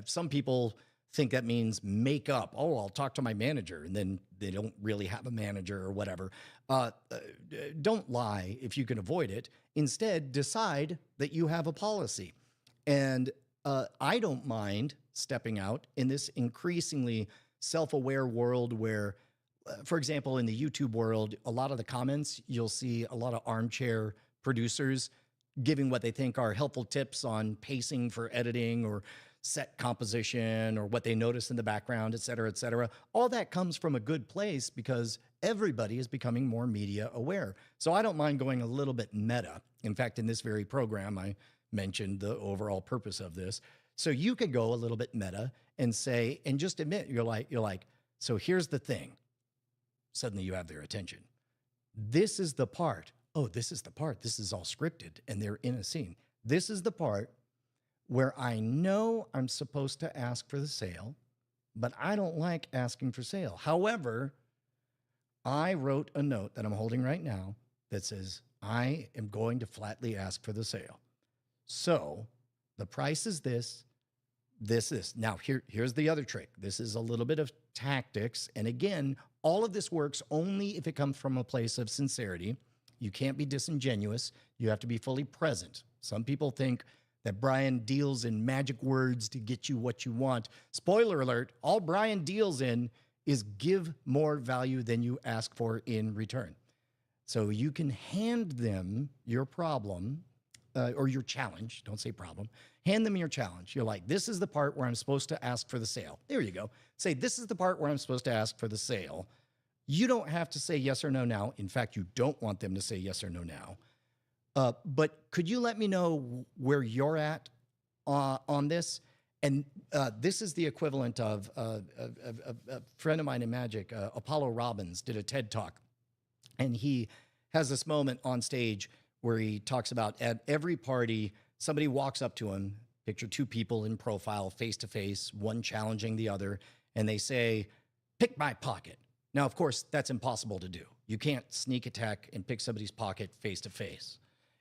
some people think that means make up. Oh, I'll talk to my manager, and then they don't really have a manager or whatever. Don't lie if you can avoid it. Instead, decide that you have a policy. And I don't mind stepping out in this increasingly self-aware world where, for example, in the YouTube world, a lot of the comments, you'll see a lot of armchair producers giving what they think are helpful tips on pacing for editing or set composition or what they notice in the background, et cetera, et cetera. All that comes from a good place because everybody is becoming more media aware. So I don't mind going a little bit meta. In fact, in this very program, I mentioned the overall purpose of this. So you could go a little bit meta and say, and just admit, you're like, so here's the thing. Suddenly you have their attention. This is the part. Oh, this is the part. This is all scripted and they're in a scene. This is the part where I know I'm supposed to ask for the sale, but I don't like asking for sale. However, I wrote a note that I'm holding right now that says, I am going to flatly ask for the sale. So the price is this. Now, here's the other trick. This is a little bit of tactics. And again, all of this works only if it comes from a place of sincerity. You can't be disingenuous. You have to be fully present. Some people think that Brian deals in magic words to get you what you want. Spoiler alert, all Brian deals in is give more value than you ask for in return. So you can hand them your problem or your challenge. Don't say problem. Hand them your challenge. You're like, this is the part where I'm supposed to ask for the sale. There you go. Say, this is the part where I'm supposed to ask for the sale. You don't have to say yes or no now. In fact, you don't want them to say yes or no now. But could you let me know where you're at on this? And this is the equivalent of a friend of mine in magic, Apollo Robbins, did a TED Talk. And he has this moment on stage where he talks about at every party, somebody walks up to him, picture two people in profile, face to face, one challenging the other, and they say, pick my pocket. Now, of course, that's impossible to do. You can't sneak attack and pick somebody's pocket face to face.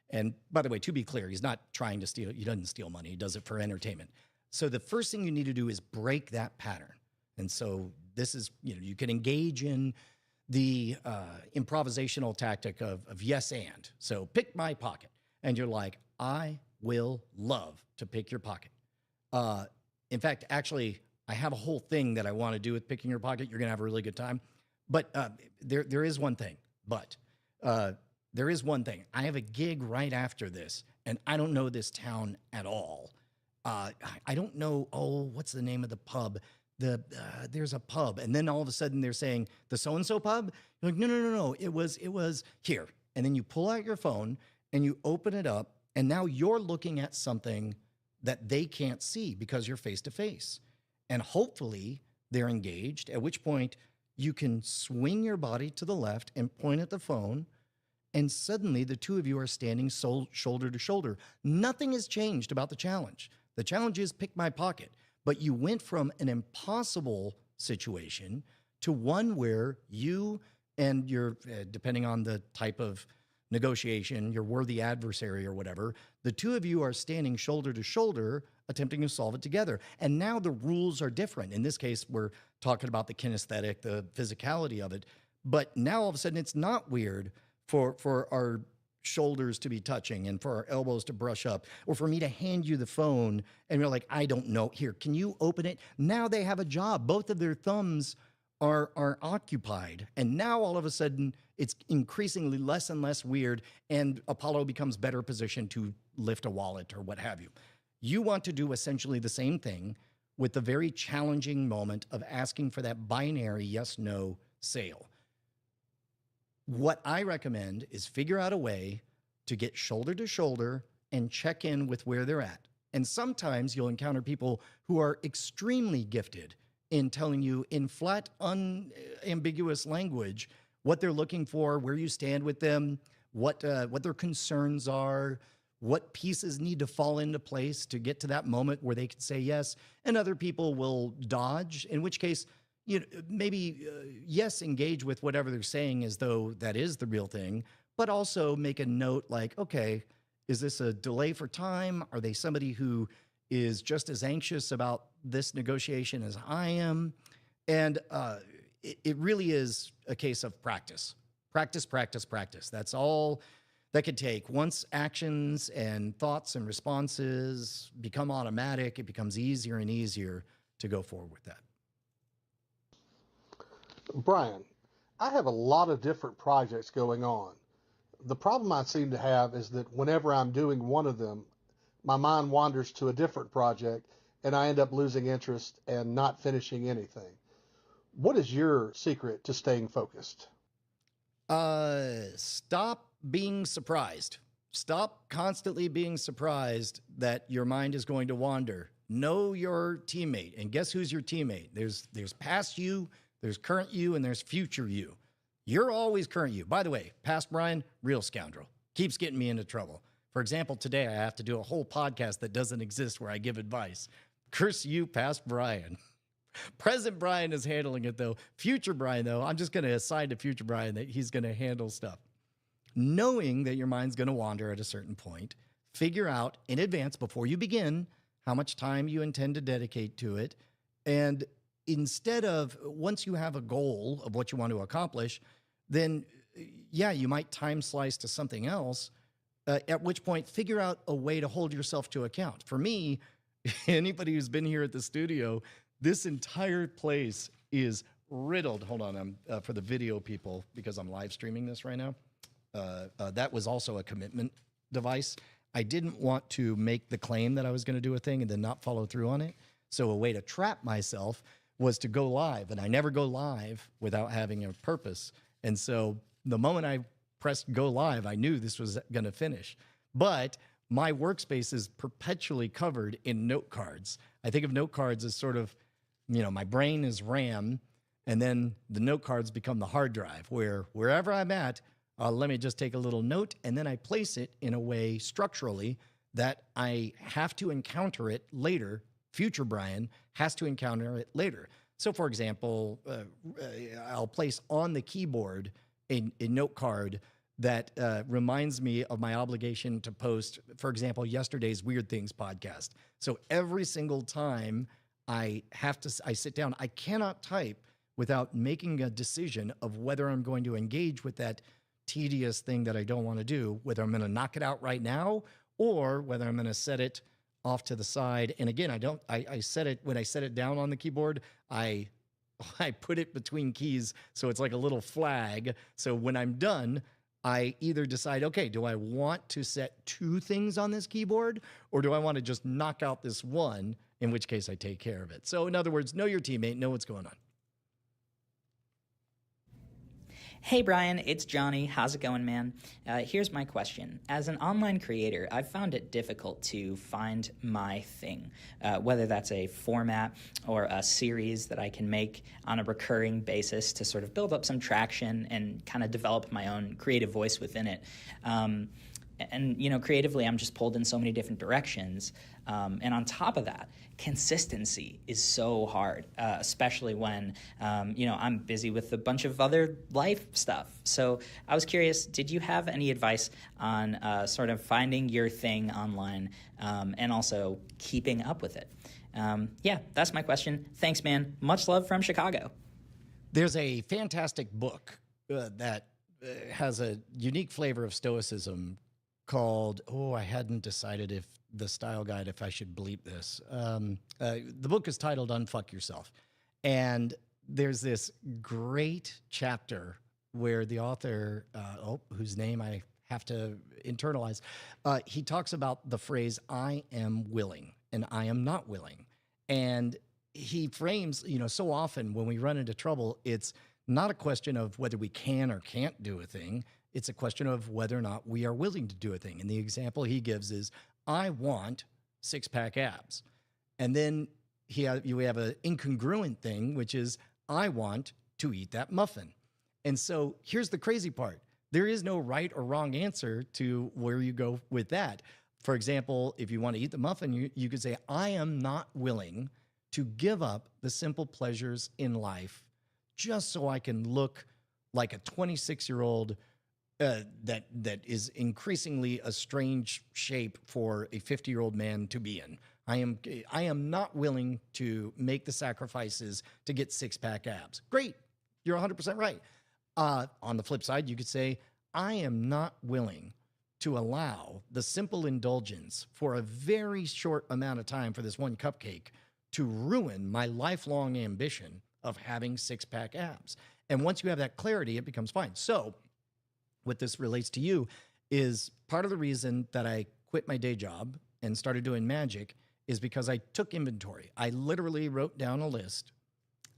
And by the way, to be clear, he's not trying to steal. He doesn't steal money. He does it for entertainment. So the first thing you need to do is break that pattern. And so this is, you can engage in the improvisational tactic of yes and. So pick my pocket. And you're like, I will love to pick your pocket. In fact, actually, I have a whole thing that I want to do with picking your pocket. You're going to have a really good time. But there is one thing. There is one thing. I have a gig right after this, and I don't know this town at all. I don't know, what's the name of the pub? There's a pub, and then all of a sudden they're saying, the so-and-so pub? You're like, no, it was here. And then you pull out your phone, and you open it up, and now you're looking at something that they can't see because you're face-to-face. And hopefully they're engaged, at which point you can swing your body to the left and point at the phone, and suddenly the two of you are standing shoulder to shoulder. Nothing has changed about the challenge. The challenge is pick my pocket. But you went from an impossible situation to one where you and your, depending on the type of negotiation, your worthy adversary or whatever, the two of you are standing shoulder to shoulder attempting to solve it together. And now the rules are different. In this case, we're talking about the kinesthetic, the physicality of it. But now all of a sudden it's not weird for our shoulders to be touching and for our elbows to brush up, or for me to hand you the phone and you're like, I don't know, here, can you open it? Now they have a job. Both of their thumbs are occupied. And now all of a sudden it's increasingly less and less weird, and Apollo becomes better positioned to lift a wallet or what have you. You want to do essentially the same thing with the very challenging moment of asking for that binary yes-no sale. What I recommend is figure out a way to get shoulder to shoulder and check in with where they're at. And sometimes you'll encounter people who are extremely gifted in telling you in flat, unambiguous language what they're looking for, where you stand with them, what their concerns are, what pieces need to fall into place to get to that moment where they can say yes, and other people will dodge, in which case, maybe yes, engage with whatever they're saying as though that is the real thing, but also make a note like, okay, is this a delay for time? Are they somebody who is just as anxious about this negotiation as I am? And it really is a case of practice. Practice, practice, practice. That's all that could take. Once actions and thoughts and responses become automatic, it becomes easier and easier to go forward with that. Brian, I have a lot of different projects going on. The problem I seem to have is that whenever I'm doing one of them, my mind wanders to a different project and I end up losing interest and not finishing anything. What is your secret to staying focused? Stop being surprised. Stop constantly being surprised that your mind is going to wander. Know your teammate, and guess who's your teammate? There's past you, there's current you, and there's future you. You're always current you. By the way, past Brian, real scoundrel. Keeps getting me into trouble. For example, today I have to do a whole podcast that doesn't exist where I give advice. Curse you, past Brian. Present Brian is handling it, though. Future Brian, though, I'm just going to assign to future Brian that he's going to handle stuff. Knowing that your mind's going to wander at a certain point, figure out in advance before you begin how much time you intend to dedicate to it. And instead of, once you have a goal of what you want to accomplish, then yeah, you might time slice to something else, at which point figure out a way to hold yourself to account. For me, anybody who's been here at the studio, this entire place is riddled. Hold on, I'm for the video people, because I'm live streaming this right now. That was also a commitment device. I didn't want to make the claim that I was going to do a thing and then not follow through on it. So a way to trap myself was to go live, and I never go live without having a purpose. And so the moment I pressed go live, I knew this was going to finish. But my workspace is perpetually covered in note cards. I think of note cards as sort of, my brain is RAM, and then the note cards become the hard drive, where wherever I'm at, let me just take a little note, and then I place it in a way structurally that I have to encounter it later. Future Brian has to encounter it later. So, for example, I'll place on the keyboard a note card that reminds me of my obligation to post, for example, yesterday's Weird Things podcast. So every single time I sit down, I cannot type without making a decision of whether I'm going to engage with that tedious thing that I don't want to do, whether I'm going to knock it out right now or whether I'm going to set it off to the side. And again, I set it, when I set it down on the keyboard, I put it between keys. So it's like a little flag. So when I'm done, I either decide, okay, do I want to set two things on this keyboard, or do I want to just knock out this one, in which case I take care of it. So in other words, know your teammate, know what's going on. Hey Brian, it's Johnny. How's it going, man? Here's my question. As an online creator, I've found it difficult to find my thing, whether that's a format or a series that I can make on a recurring basis to sort of build up some traction and kind of develop my own creative voice within it. And, creatively, I'm just pulled in so many different directions. And on top of that, consistency is so hard, especially when, I'm busy with a bunch of other life stuff. So I was curious, did you have any advice on sort of finding your thing online and also keeping up with it? That's my question. Thanks, man. Much love from Chicago. There's a fantastic book that has a unique flavor of stoicism called, I hadn't decided if the style guide, if I should bleep this. The book is titled Unfuck Yourself. And there's this great chapter where the author, whose name I have to internalize, he talks about the phrase, I am willing and I am not willing. And he frames, so often when we run into trouble, it's not a question of whether we can or can't do a thing. It's a question of whether or not we are willing to do a thing. And the example he gives is, I want six-pack abs. And then you have an incongruent thing, which is, I want to eat that muffin. And so here's the crazy part. There is no right or wrong answer to where you go with that. For example, if you want to eat the muffin, you could say, I am not willing to give up the simple pleasures in life just so I can look like a 26-year-old that is increasingly a strange shape for a 50-year-old man to be in. I am not willing to make the sacrifices to get six-pack abs. Great. You're 100% right. On the flip side, you could say, I am not willing to allow the simple indulgence for a very short amount of time for this one cupcake to ruin my lifelong ambition of having six-pack abs. And once you have that clarity, it becomes fine. So what this relates to you is part of the reason that I quit my day job and started doing magic is because I took inventory. I literally wrote down a list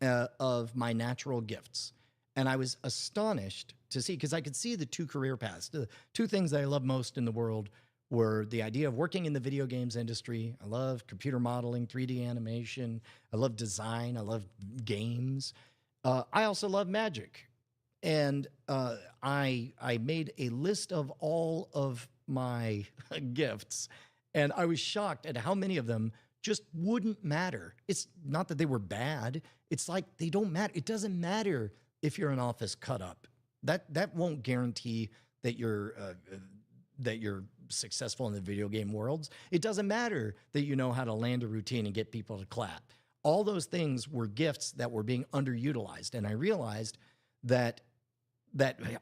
of my natural gifts. And I was astonished to see, because I could see the two career paths. The two things that I love most in the world were the idea of working in the video games industry. I love computer modeling, 3D animation. I love design. I love games. I also love magic. And I made a list of all of my gifts. And I was shocked at how many of them just wouldn't matter. It's not that they were bad. It's like they don't matter. It doesn't matter if you're an office cut up. That won't guarantee that you're successful in the video game worlds. It doesn't matter that you know how to land a routine and get people to clap. All those things were gifts that were being underutilized. And I realized that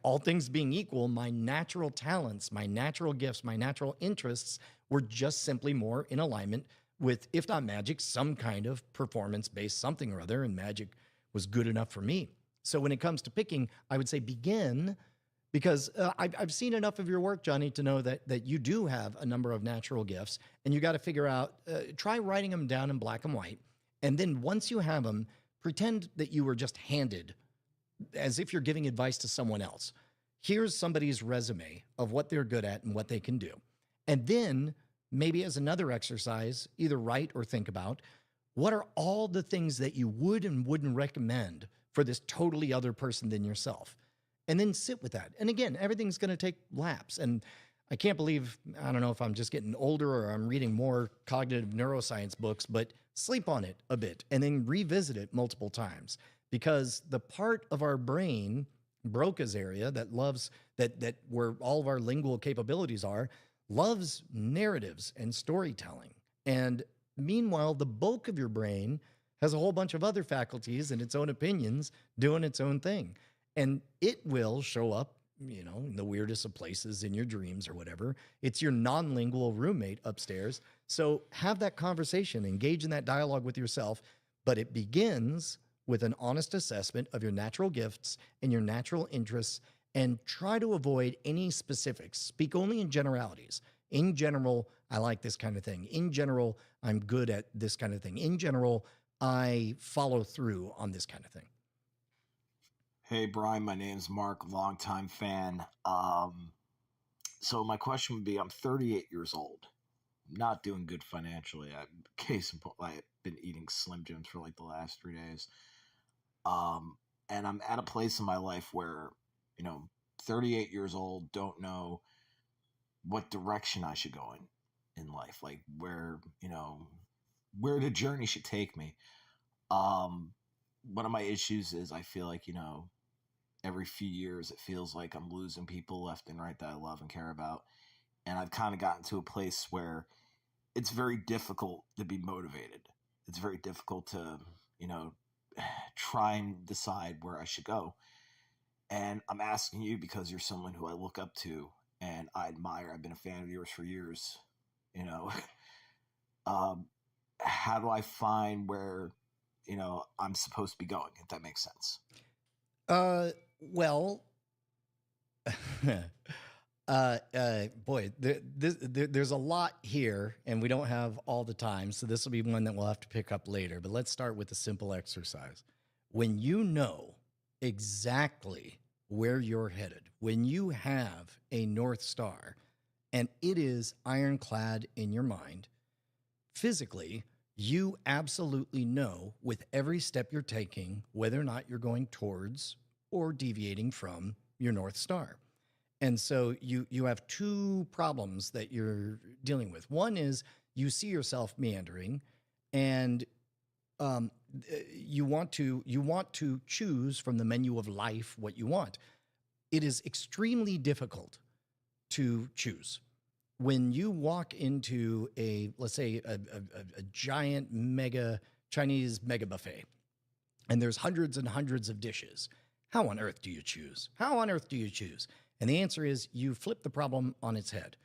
all things being equal, my natural talents, my natural gifts, my natural interests were just simply more in alignment with, if not magic, some kind of performance-based something or other, and magic was good enough for me. So when it comes to picking, I would say begin, because I've seen enough of your work, Johnny, to know that you do have a number of natural gifts, and you got to figure out, try writing them down in black and white, and then once you have them, pretend that you were just handed, as if you're giving advice to someone else. Here's somebody's resume of what they're good at and what they can do. And then maybe as another exercise, either write or think about, what are all the things that you would and wouldn't recommend for this totally other person than yourself? And then sit with that. And again, everything's going to take laps. And I can't believe, I don't know if I'm just getting older or I'm reading more cognitive neuroscience books, but sleep on it a bit and then revisit it multiple times. Because the part of our brain, Broca's area, that loves, that where all of our lingual capabilities are, loves narratives and storytelling. And meanwhile, the bulk of your brain has a whole bunch of other faculties and its own opinions doing its own thing. And it will show up, in the weirdest of places, in your dreams or whatever. It's your non-lingual roommate upstairs. So have that conversation, engage in that dialogue with yourself, but it begins with an honest assessment of your natural gifts and your natural interests, and try to avoid any specifics. Speak only in generalities. In general, I like this kind of thing. In general, I'm good at this kind of thing. In general, I follow through on this kind of thing. Hey, Brian, my name's Mark, longtime fan. So my question would be, I'm 38 years old. I'm not doing good financially. I've been eating Slim Jims for like the last 3 days. And I'm at a place in my life where, 38 years old, don't know what direction I should go in life, like where the journey should take me. One of my issues is I feel like, every few years it feels like I'm losing people left and right that I love and care about. And I've kind of gotten to a place where it's very difficult to be motivated. It's very difficult to, try and decide where I should go. And I'm asking you because you're someone who I look up to and I admire. I've been a fan of yours for years. How do I find where, I'm supposed to be going, if that makes sense? Well, boy, there's a lot here, and we don't have all the time, so this will be one that we'll have to pick up later. But let's start with a simple exercise. When you know exactly where you're headed, when you have a North Star, and it is ironclad in your mind, physically, you absolutely know with every step you're taking whether or not you're going towards or deviating from your North Star. And so you have two problems that you're dealing with. One is you see yourself meandering, and you want to choose from the menu of life what you want. It is extremely difficult to choose. When you walk into let's say a giant Chinese mega buffet, and there's hundreds and hundreds of dishes, how on earth do you choose? How on earth do you choose? And the answer is you flip the problem on its head.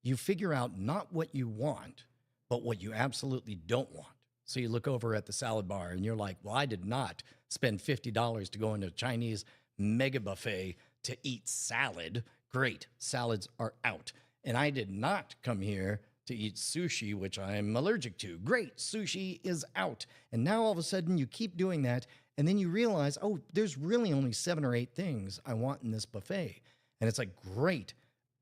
You figure out not what you want, but what you absolutely don't want. So you look over at the salad bar and you're like, well, I did not spend $50 to go into a Chinese mega buffet to eat salad. Great, salads are out. And I did not come here to eat sushi, which I'm allergic to. Great, sushi is out. And now all of a sudden you keep doing that, and then you realize, oh, there's really only 7 or 8 things I want in this buffet. And it's like, great,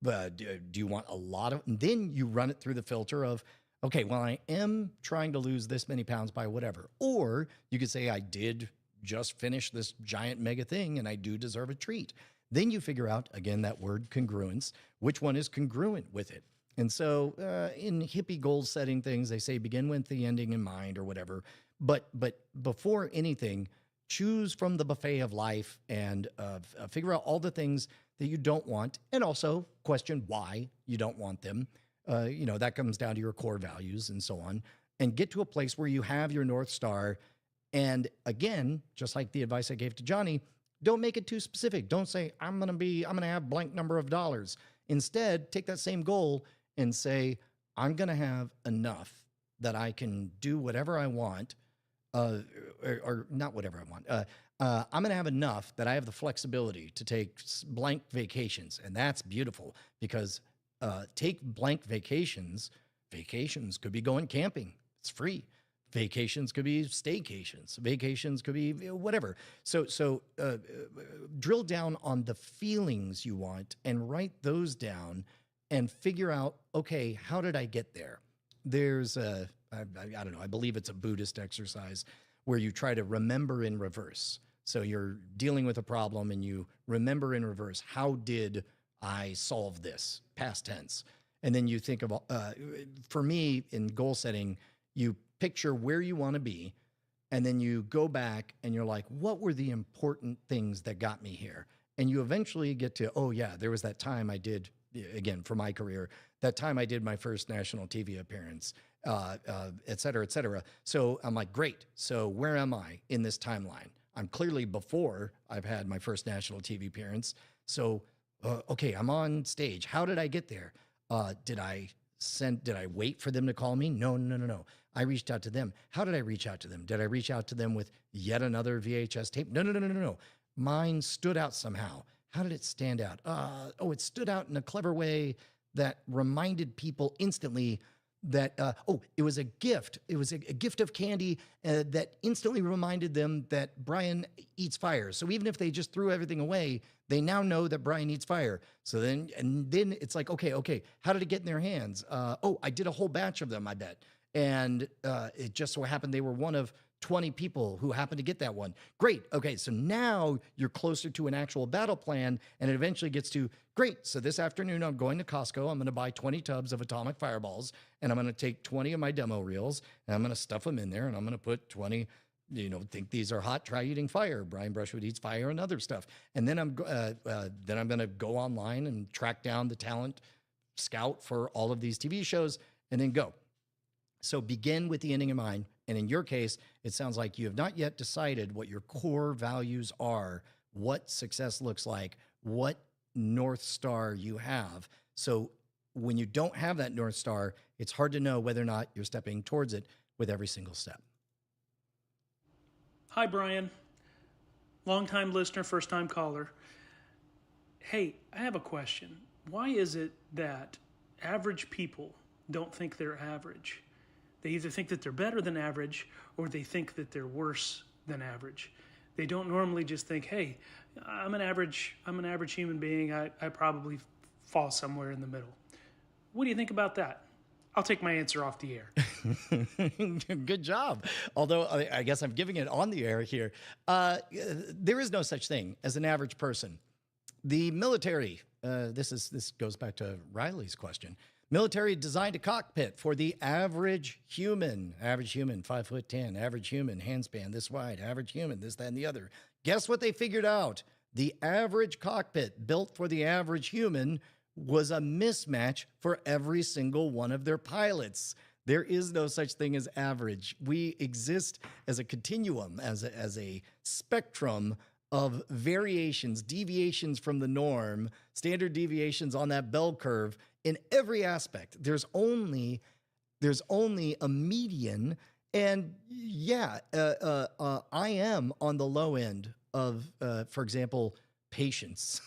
but do you want a lot of, and then you run it through the filter of, okay, well, I am trying to lose this many pounds by whatever. Or you could say, I did just finish this giant mega thing and I do deserve a treat. Then you figure out, again, that word congruence, which one is congruent with it. And so in hippie goal setting things, they say begin with the ending in mind or whatever. But before anything, choose from the buffet of life and figure out all the things that you don't want, and also question why you don't want them. That comes down to your core values and so on, and get to a place where you have your North Star. And again, just like the advice I gave to Johnny, don't make it too specific. Don't say, I'm going to have blank number of dollars. Instead, take that same goal and say, I'm going to have enough that I can do whatever I want, or not whatever I want. I'm going to have enough that I have the flexibility to take blank vacations. And that's beautiful, because take blank vacations. Vacations could be going camping. It's free. Vacations could be staycations. Vacations could be whatever. So drill down on the feelings you want and write those down and figure out, okay, how did I get there? There's I don't know, I believe it's a Buddhist exercise where you try to remember in reverse. So you're dealing with a problem and you remember in reverse, how did I solve this? Past tense. And then you think of, for me in goal setting, you picture where you want to be, and then you go back and you're like, what were the important things that got me here? And you eventually get to, oh yeah, there was that time I did, again, for my career, that time I did my first national TV appearance, et cetera, et cetera. So I'm like, great. So where am I in this timeline? I'm clearly before I've had my first national TV appearance. So, okay, I'm on stage. How did I get there? Did I wait for them to call me? No. I reached out to them. How did I reach out to them? Did I reach out to them with yet another VHS tape? No. Mine stood out somehow. How did it stand out? It stood out in a clever way that reminded people instantly that, it was a gift. It was a gift of candy that instantly reminded them that Brian eats fire. So even if they just threw everything away, they now know that Brian eats fire. So then it's like, okay, how did it get in their hands? I did a whole batch of them, I bet. And it just so happened they were one of 20 people who happened to get that one. Great. Okay, so now you're closer to an actual battle plan, and it eventually gets to, great, so this afternoon I'm going to Costco. I'm going to buy 20 tubs of atomic fireballs, and I'm going to take 20 of my demo reels, and I'm going to stuff them in there, and I'm going to put 20, think these are hot, try eating fire. Brian Brushwood eats fire and other stuff. And then I'm going to go online and track down the talent scout for all of these TV shows, and then go. So begin with the ending in mind. And in your case, it sounds like you have not yet decided what your core values are, what success looks like, what North Star you have. So when you don't have that North Star, it's hard to know whether or not you're stepping towards it with every single step. Hi, Brian. Long-time listener, first-time caller. Hey, I have a question. Why is it that average people don't think they're average? They either think that they're better than average or they think that they're worse than average. They don't normally just think, hey, I'm an average human being. I probably fall somewhere in the middle. What do you think about that? I'll take my answer off the air. Good job. Although I guess I'm giving it on the air here. There is no such thing as an average person. The military this goes back to Riley's question. Military designed a cockpit for the average human, 5'10", average human, handspan this wide, average human, this, that, and the other. Guess what they figured out? The average cockpit built for the average human was a mismatch for every single one of their pilots. There is no such thing as average. We exist as a continuum, as a spectrum of variations, deviations from the norm, standard deviations on that bell curve in every aspect. There's only a median, and yeah, I am on the low end of, for example, patience,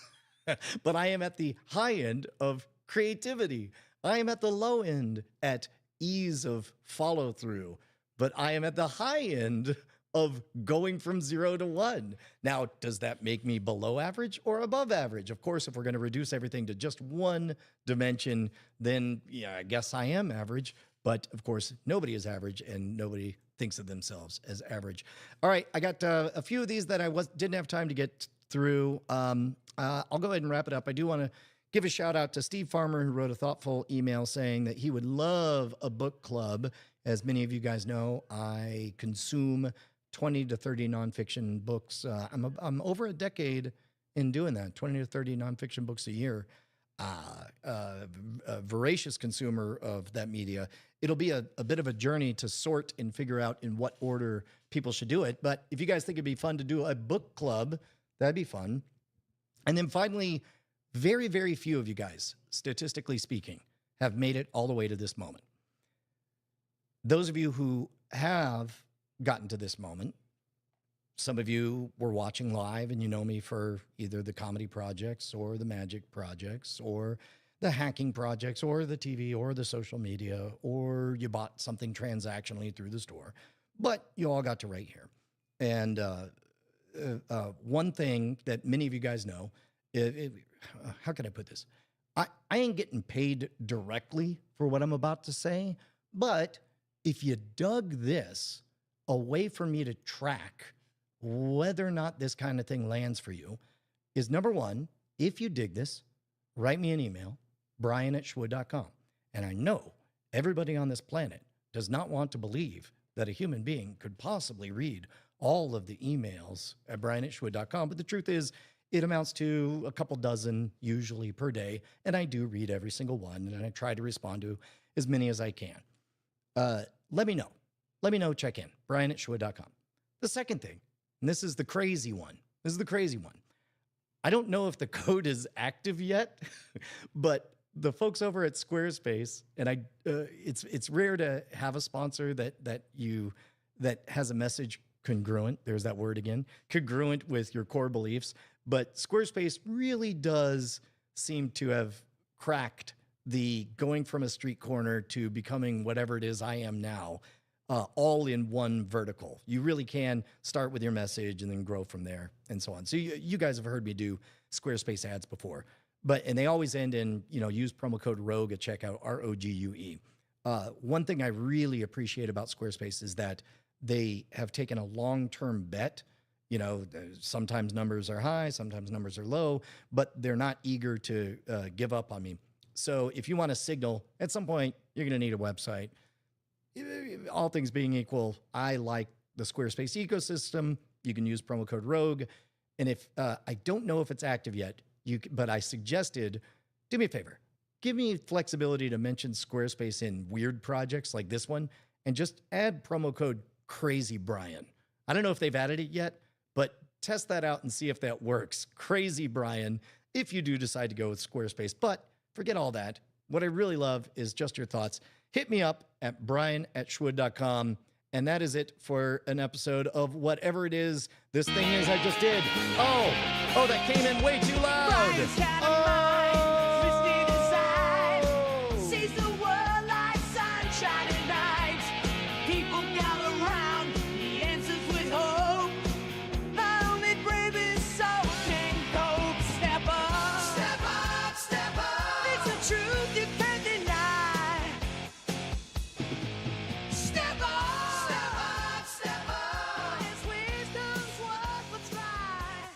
but I am at the high end of creativity. I am at the low end at ease of follow through, but I am at the high end of going from 0 to 1. Now, does that make me below average or above average? Of course, if we're going to reduce everything to just one dimension, then yeah, I guess I am average. But of course, nobody is average, and nobody thinks of themselves as average. All right, I got a few of these that I didn't have time to get through. I'll go ahead and wrap it up. I do want to give a shout out to Steve Farmer, who wrote a thoughtful email saying that he would love a book club. As many of you guys know, I consume 20 to 30 nonfiction books. I'm over a decade in doing that, 20 to 30 nonfiction books a year. A voracious consumer of that media. It'll be a bit of a journey to sort and figure out in what order people should do it. But if you guys think it'd be fun to do a book club, that'd be fun. And then finally, very, very few of you guys, statistically speaking, have made it all the way to this moment. Those of you who have gotten to this moment, some of you were watching live and you know me for either the comedy projects or the magic projects or the hacking projects or the TV or the social media, or you bought something transactionally through the store, but you all got to right here. And one thing that many of you guys know, how can I put this? I ain't getting paid directly for what I'm about to say, but if you dug this, a way for me to track whether or not this kind of thing lands for you is, number one, if you dig this, write me an email, brian@shwood.com. And I know everybody on this planet does not want to believe that a human being could possibly read all of the emails at brian@shwood.com. But the truth is, it amounts to a couple dozen usually per day. And I do read every single one, and I try to respond to as many as I can. Let me know. Let me know, check in, brian@shwood.com. The second thing, and this is the crazy one. I don't know if the code is active yet, but the folks over at Squarespace, and it's rare to have a sponsor that has a message congruent. There's that word again, congruent with your core beliefs. But Squarespace really does seem to have cracked the going from a street corner to becoming whatever it is I am now, all in one vertical. You really can start with your message and then grow from there and so on. So you guys have heard me do Squarespace ads before, and they always end in, use promo code ROGUE at checkout, ROGUE. One thing I really appreciate about Squarespace is that they have taken a long-term bet. Sometimes numbers are high, sometimes numbers are low, but they're not eager to give up on me. So if you want a signal, at some point, you're going to need a website. All things being equal, I like the Squarespace ecosystem. You can use promo code ROGUE. And if I don't know if it's active yet, but I suggested, do me a favor, give me flexibility to mention Squarespace in weird projects like this one, and just add promo code Crazy Brian. I don't know if they've added it yet, but test that out and see if that works. Crazy Brian, if you do decide to go with Squarespace. But forget all that. What I really love is just your thoughts. Hit me up at brian@shwood.com. And that is it for an episode of whatever it is this thing is I just did. Oh, that came in way too loud. Brian's got a mind, twisted inside. Sees the world like sunshine at night. People gather around, he answers with hope. The only bravest soul can cope. Step up, step up, step up. It's the truth you can't deny. Step up, step up, step up. His wisdom's what's right.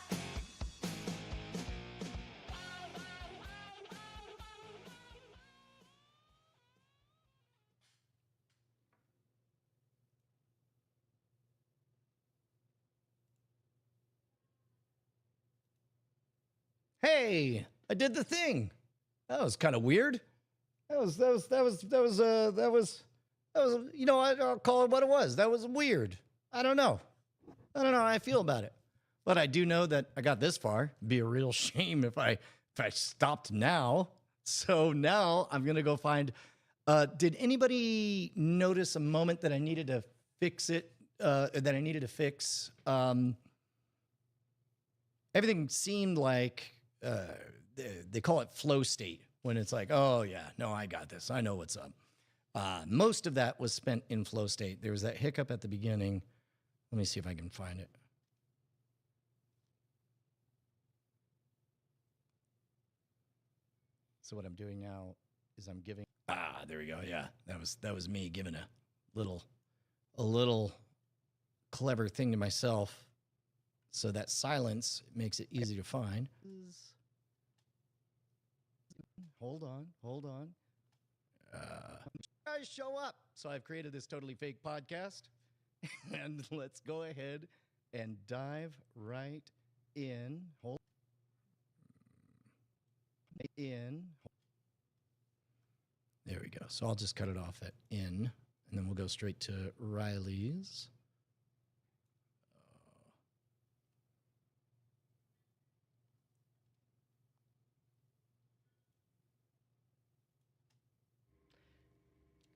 Hey, I did the thing. That was kind of weird. That was, you know, I'll call it what it was. That was weird. I don't know how I feel about it. But I do know that I got this far. It'd be a real shame if I stopped now. So now I'm going to go find, did anybody notice a moment that I needed to fix it, everything seemed like, they call it flow state when it's like, oh yeah, no, I got this. I know what's up. Most of that was spent in flow state. There was that hiccup at the beginning. Let me see if I can find it. So what I'm doing now is I'm giving, there we go. Yeah, that was me giving a little clever thing to myself. So that silence makes it easy to find. Hold on. Guys, show up. So I've created this totally fake podcast, and let's go ahead and dive right in. There we go. So I'll just cut it off at in, and then we'll go straight to Riley's.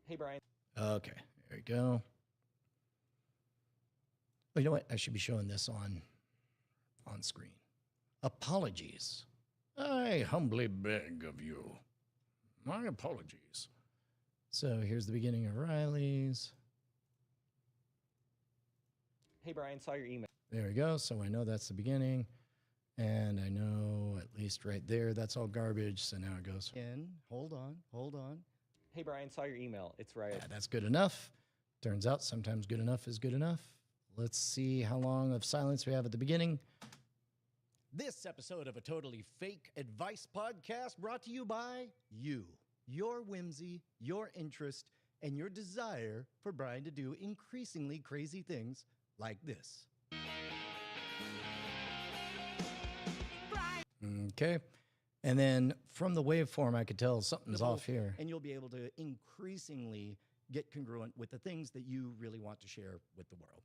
Hey, Brian. Okay, there we go. Oh, you know what? I should be showing this on screen. Apologies. I humbly beg of you. My apologies. So here's the beginning of Riley's. Hey, Brian, saw your email. There we go. So I know that's the beginning. And I know at least right there, that's all garbage. So now it goes in. Hold on. Hey, Brian, saw your email. It's right. Yeah, that's good enough. Turns out sometimes good enough is good enough. Let's see how long of silence we have at the beginning. This episode of a totally fake advice podcast brought to you by you, your whimsy, your interest, and your desire for Brian to do increasingly crazy things like this. Okay. And then from the waveform, I could tell something's off here. And you'll be able to increasingly get congruent with the things that you really want to share with the world.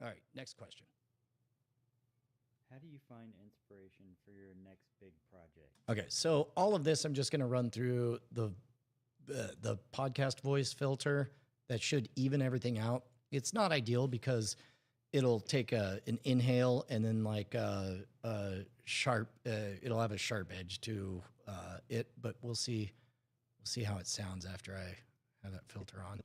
All right, next question. How do you find inspiration for your next big project? Okay, so all of this, I'm just going to run through the podcast voice filter that should even everything out. It's not ideal because it'll take an inhale and then like a sharp, it'll have a sharp edge to it, but we'll see how it sounds after I have that filter on.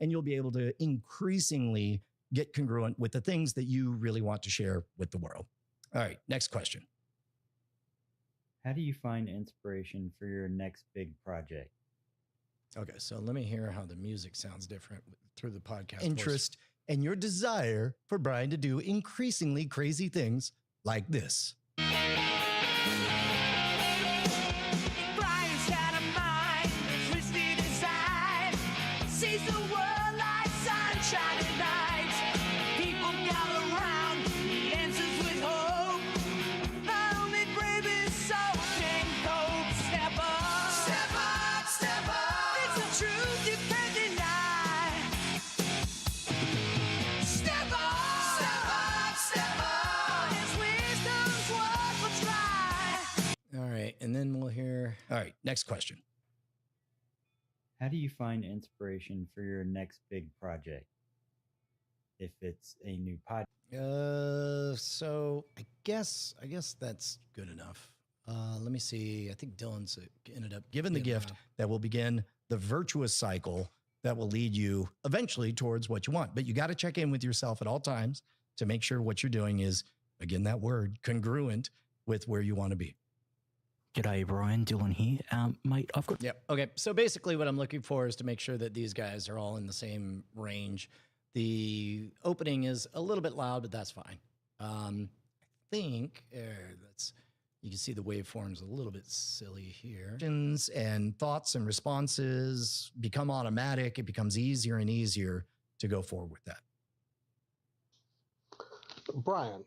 And you'll be able to increasingly get congruent with the things that you really want to share with the world. All right, next question. How do you find inspiration for your next big project? Okay, so let me hear how the music sounds different through the podcast. Interest and your desire for Brian to do increasingly crazy things like this. Brian's got a mind twisted inside, sees the world like sunshine at night. People gather around, he answers with hope. The only bravest soul can cope. Step up, step up, step up. It's the truth you can't deny. Step up, step up, step up. His wisdom's what we'll try. All right, and then we'll hear. All right, next question. How do you find inspiration for your next big project? If it's a new podcast. So I guess that's good enough. Let me see. I think Dylan's ended up given the gift that will begin the virtuous cycle that will lead you eventually towards what you want. But you got to check in with yourself at all times to make sure what you're doing is, again, that word, congruent with where you want to be. G'day, Brian. Dylan here. Mate, I've got... Yep. Okay. So basically what I'm looking for is to make sure that these guys are all in the same range. The opening is a little bit loud, but that's fine. I think you can see the waveform's a little bit silly here. And thoughts and responses become automatic. It becomes easier and easier to go forward with that. Brian,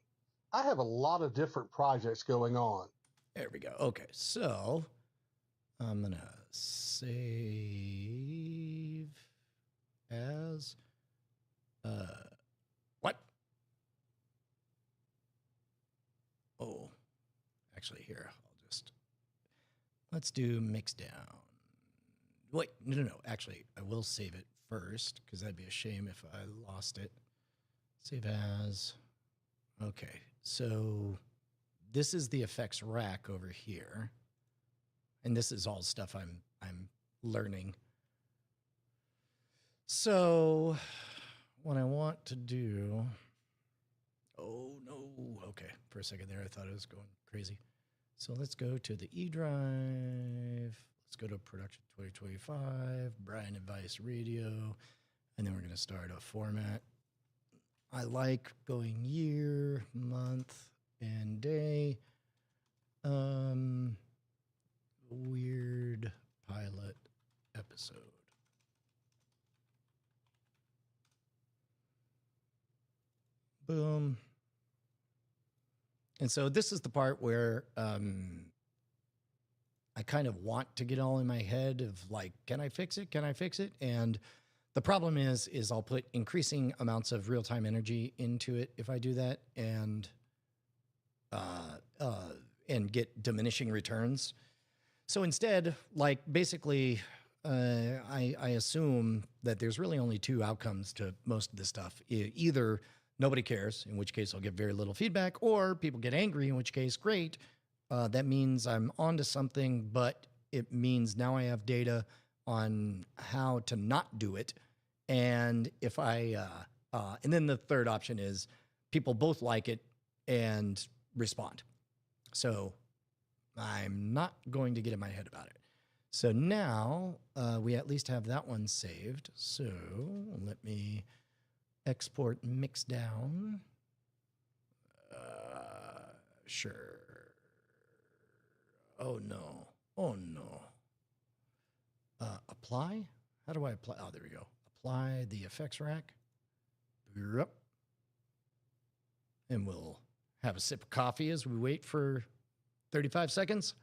I have a lot of different projects going on. There we go. Okay, so I'm going to save as, what? Oh, actually here, let's do mix down. Wait, no. Actually, I will save it first because that'd be a shame if I lost it. Save as. Okay, so this is the effects rack over here, and this is all stuff I'm learning. So what I want to do. Oh no. Okay, for a second there, I thought it was going crazy. So let's go to the E drive. Let's go to production 2025, Brian Advice Radio, and then we're going to start a format. I like going year, month, and day. Weird pilot episode. Boom. And so this is the part where I kind of want to get all in my head of like, can I fix it? Can I fix it? And the problem is I'll put increasing amounts of real-time energy into it if I do that, and get diminishing returns. So instead, like basically, I assume that there's really only two outcomes to most of this stuff. Either nobody cares, in which case I'll get very little feedback, or people get angry, in which case, great. That means I'm onto something, but it means now I have data on how to not do it. And if and then the third option is people both like it and respond. So I'm not going to get in my head about it. So now we at least have that one saved. So let me export mix down. Sure. Oh no. Oh no. Apply? How do I apply? Oh, there we go. Apply the effects rack. Yep. And we'll have a sip of coffee as we wait for 35 seconds.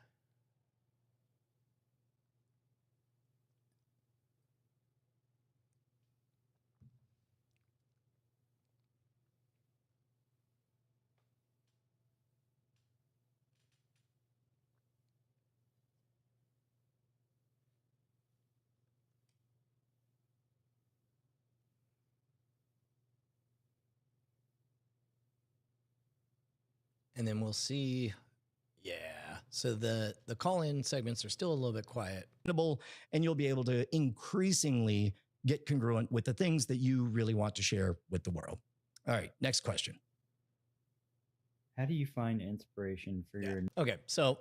And then we'll see. Yeah. So the call-in segments are still a little bit quiet, and you'll be able to increasingly get congruent with the things that you really want to share with the world. All right. Next question. How do you find inspiration for your... Okay. So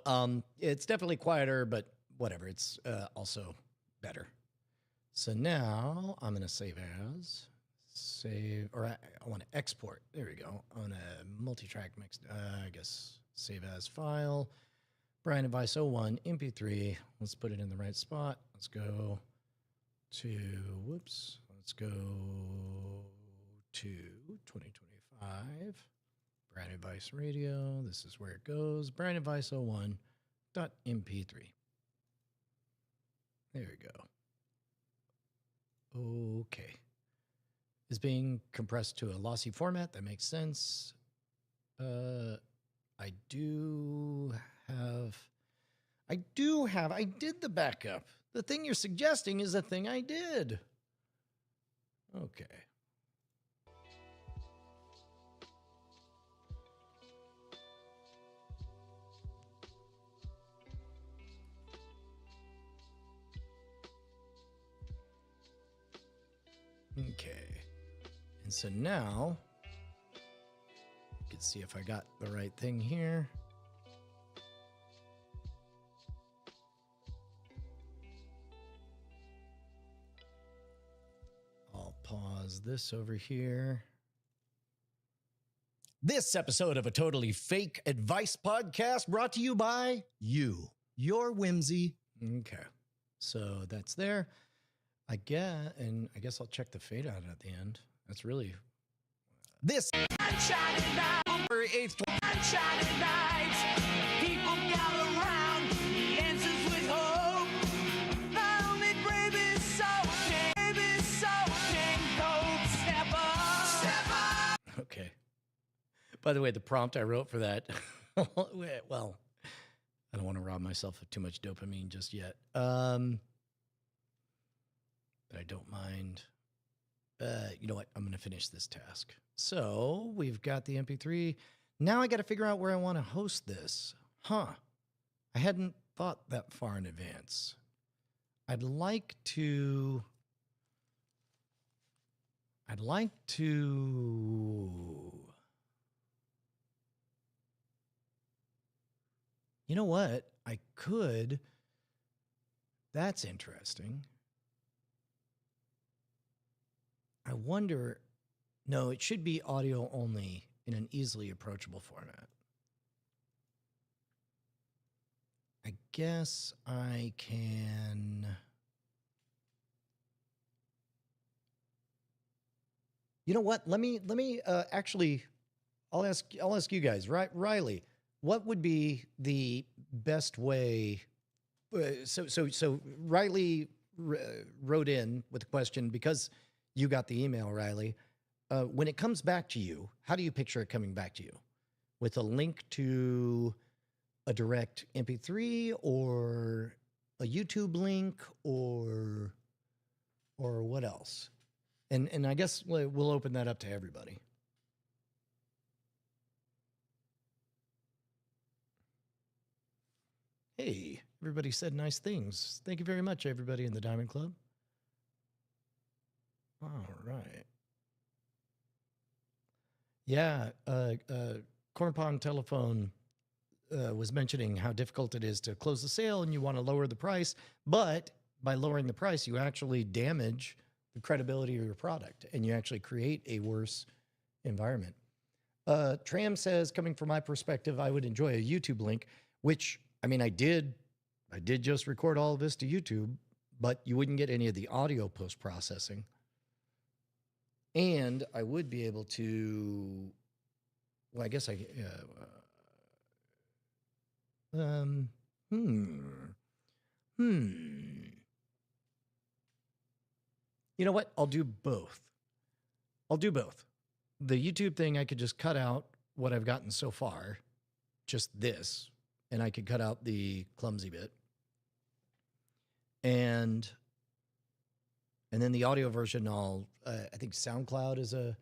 it's definitely quieter, but whatever. It's also better. So now I'm going to save as. Save, or I want to export. There we go. On a multi-track mix, I guess save as file. Brian Advice 01 MP3. Let's put it in the right spot. Let's go to, let's go to 2025. Brian Advice Radio. This is where it goes. Brian Advice 01.mp3. There we go. Okay. Is being compressed to a lossy format. That makes sense. I did the backup. The thing you're suggesting is the thing I did. Okay. Okay. And so now, you can see if I got the right thing here. I'll pause this over here. This episode of A Totally Fake Advice Podcast brought to you by you, your whimsy. Okay. So that's there. I guess I'll check the fade out at the end. That's really this. Sunshine at night. People gather By the way, the prompt I wrote for that, well, I don't want to rob myself of too much dopamine just yet. But I don't mind. You know what? I'm going to finish this task. So we've got the MP3. Now I got to figure out where I want to host this. I hadn't thought that far in advance. I'd like to. You know what? I could. That's interesting. I wonder. No, it should be audio only in an easily approachable format. I guess I can. You know what? Let me actually. I'll ask you guys. Right, Riley. What would be the best way? So Riley wrote in with a question because you got the email, Riley. When it comes back to you, how do you picture it coming back to you? With a link to a direct MP3 or a YouTube link or what else? And I guess we'll open that up to everybody. Hey, everybody said nice things. Thank you very much, everybody in the Diamond Club. All right. Yeah, Corn Pond Telephone was mentioning how difficult it is to close the sale and you want to lower the price, but by lowering the price, you actually damage the credibility of your product and you actually create a worse environment. Tram says, coming from my perspective, I would enjoy a YouTube link, which, I mean, I did just record all of this to YouTube, but you wouldn't get any of the audio post-processing. And I would be able to, well, I guess I, You know what? I'll do both. The YouTube thing, I could just cut out what I've gotten so far, just this, and I could cut out the clumsy bit. And then the audio version, I think SoundCloud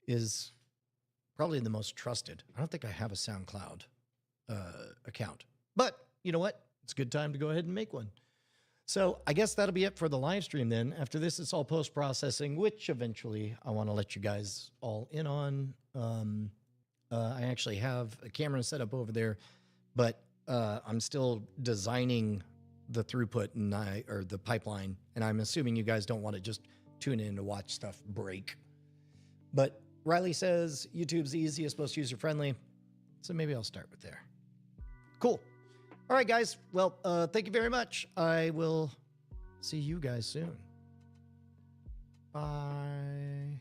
is probably the most trusted. I don't think I have a SoundCloud account, but you know what? It's a good time to go ahead and make one. So I guess that'll be it for the live stream then. After this, it's all post-processing, which eventually I want to let you guys all in on. I actually have a camera set up over there, but I'm still designing the throughput and the pipeline, and I'm assuming you guys don't want to just tune in to watch stuff break. But Riley says YouTube's the easiest, most user-friendly, so maybe I'll start with there. Cool. All right, guys. Well, thank you very much. I will see you guys soon. Bye.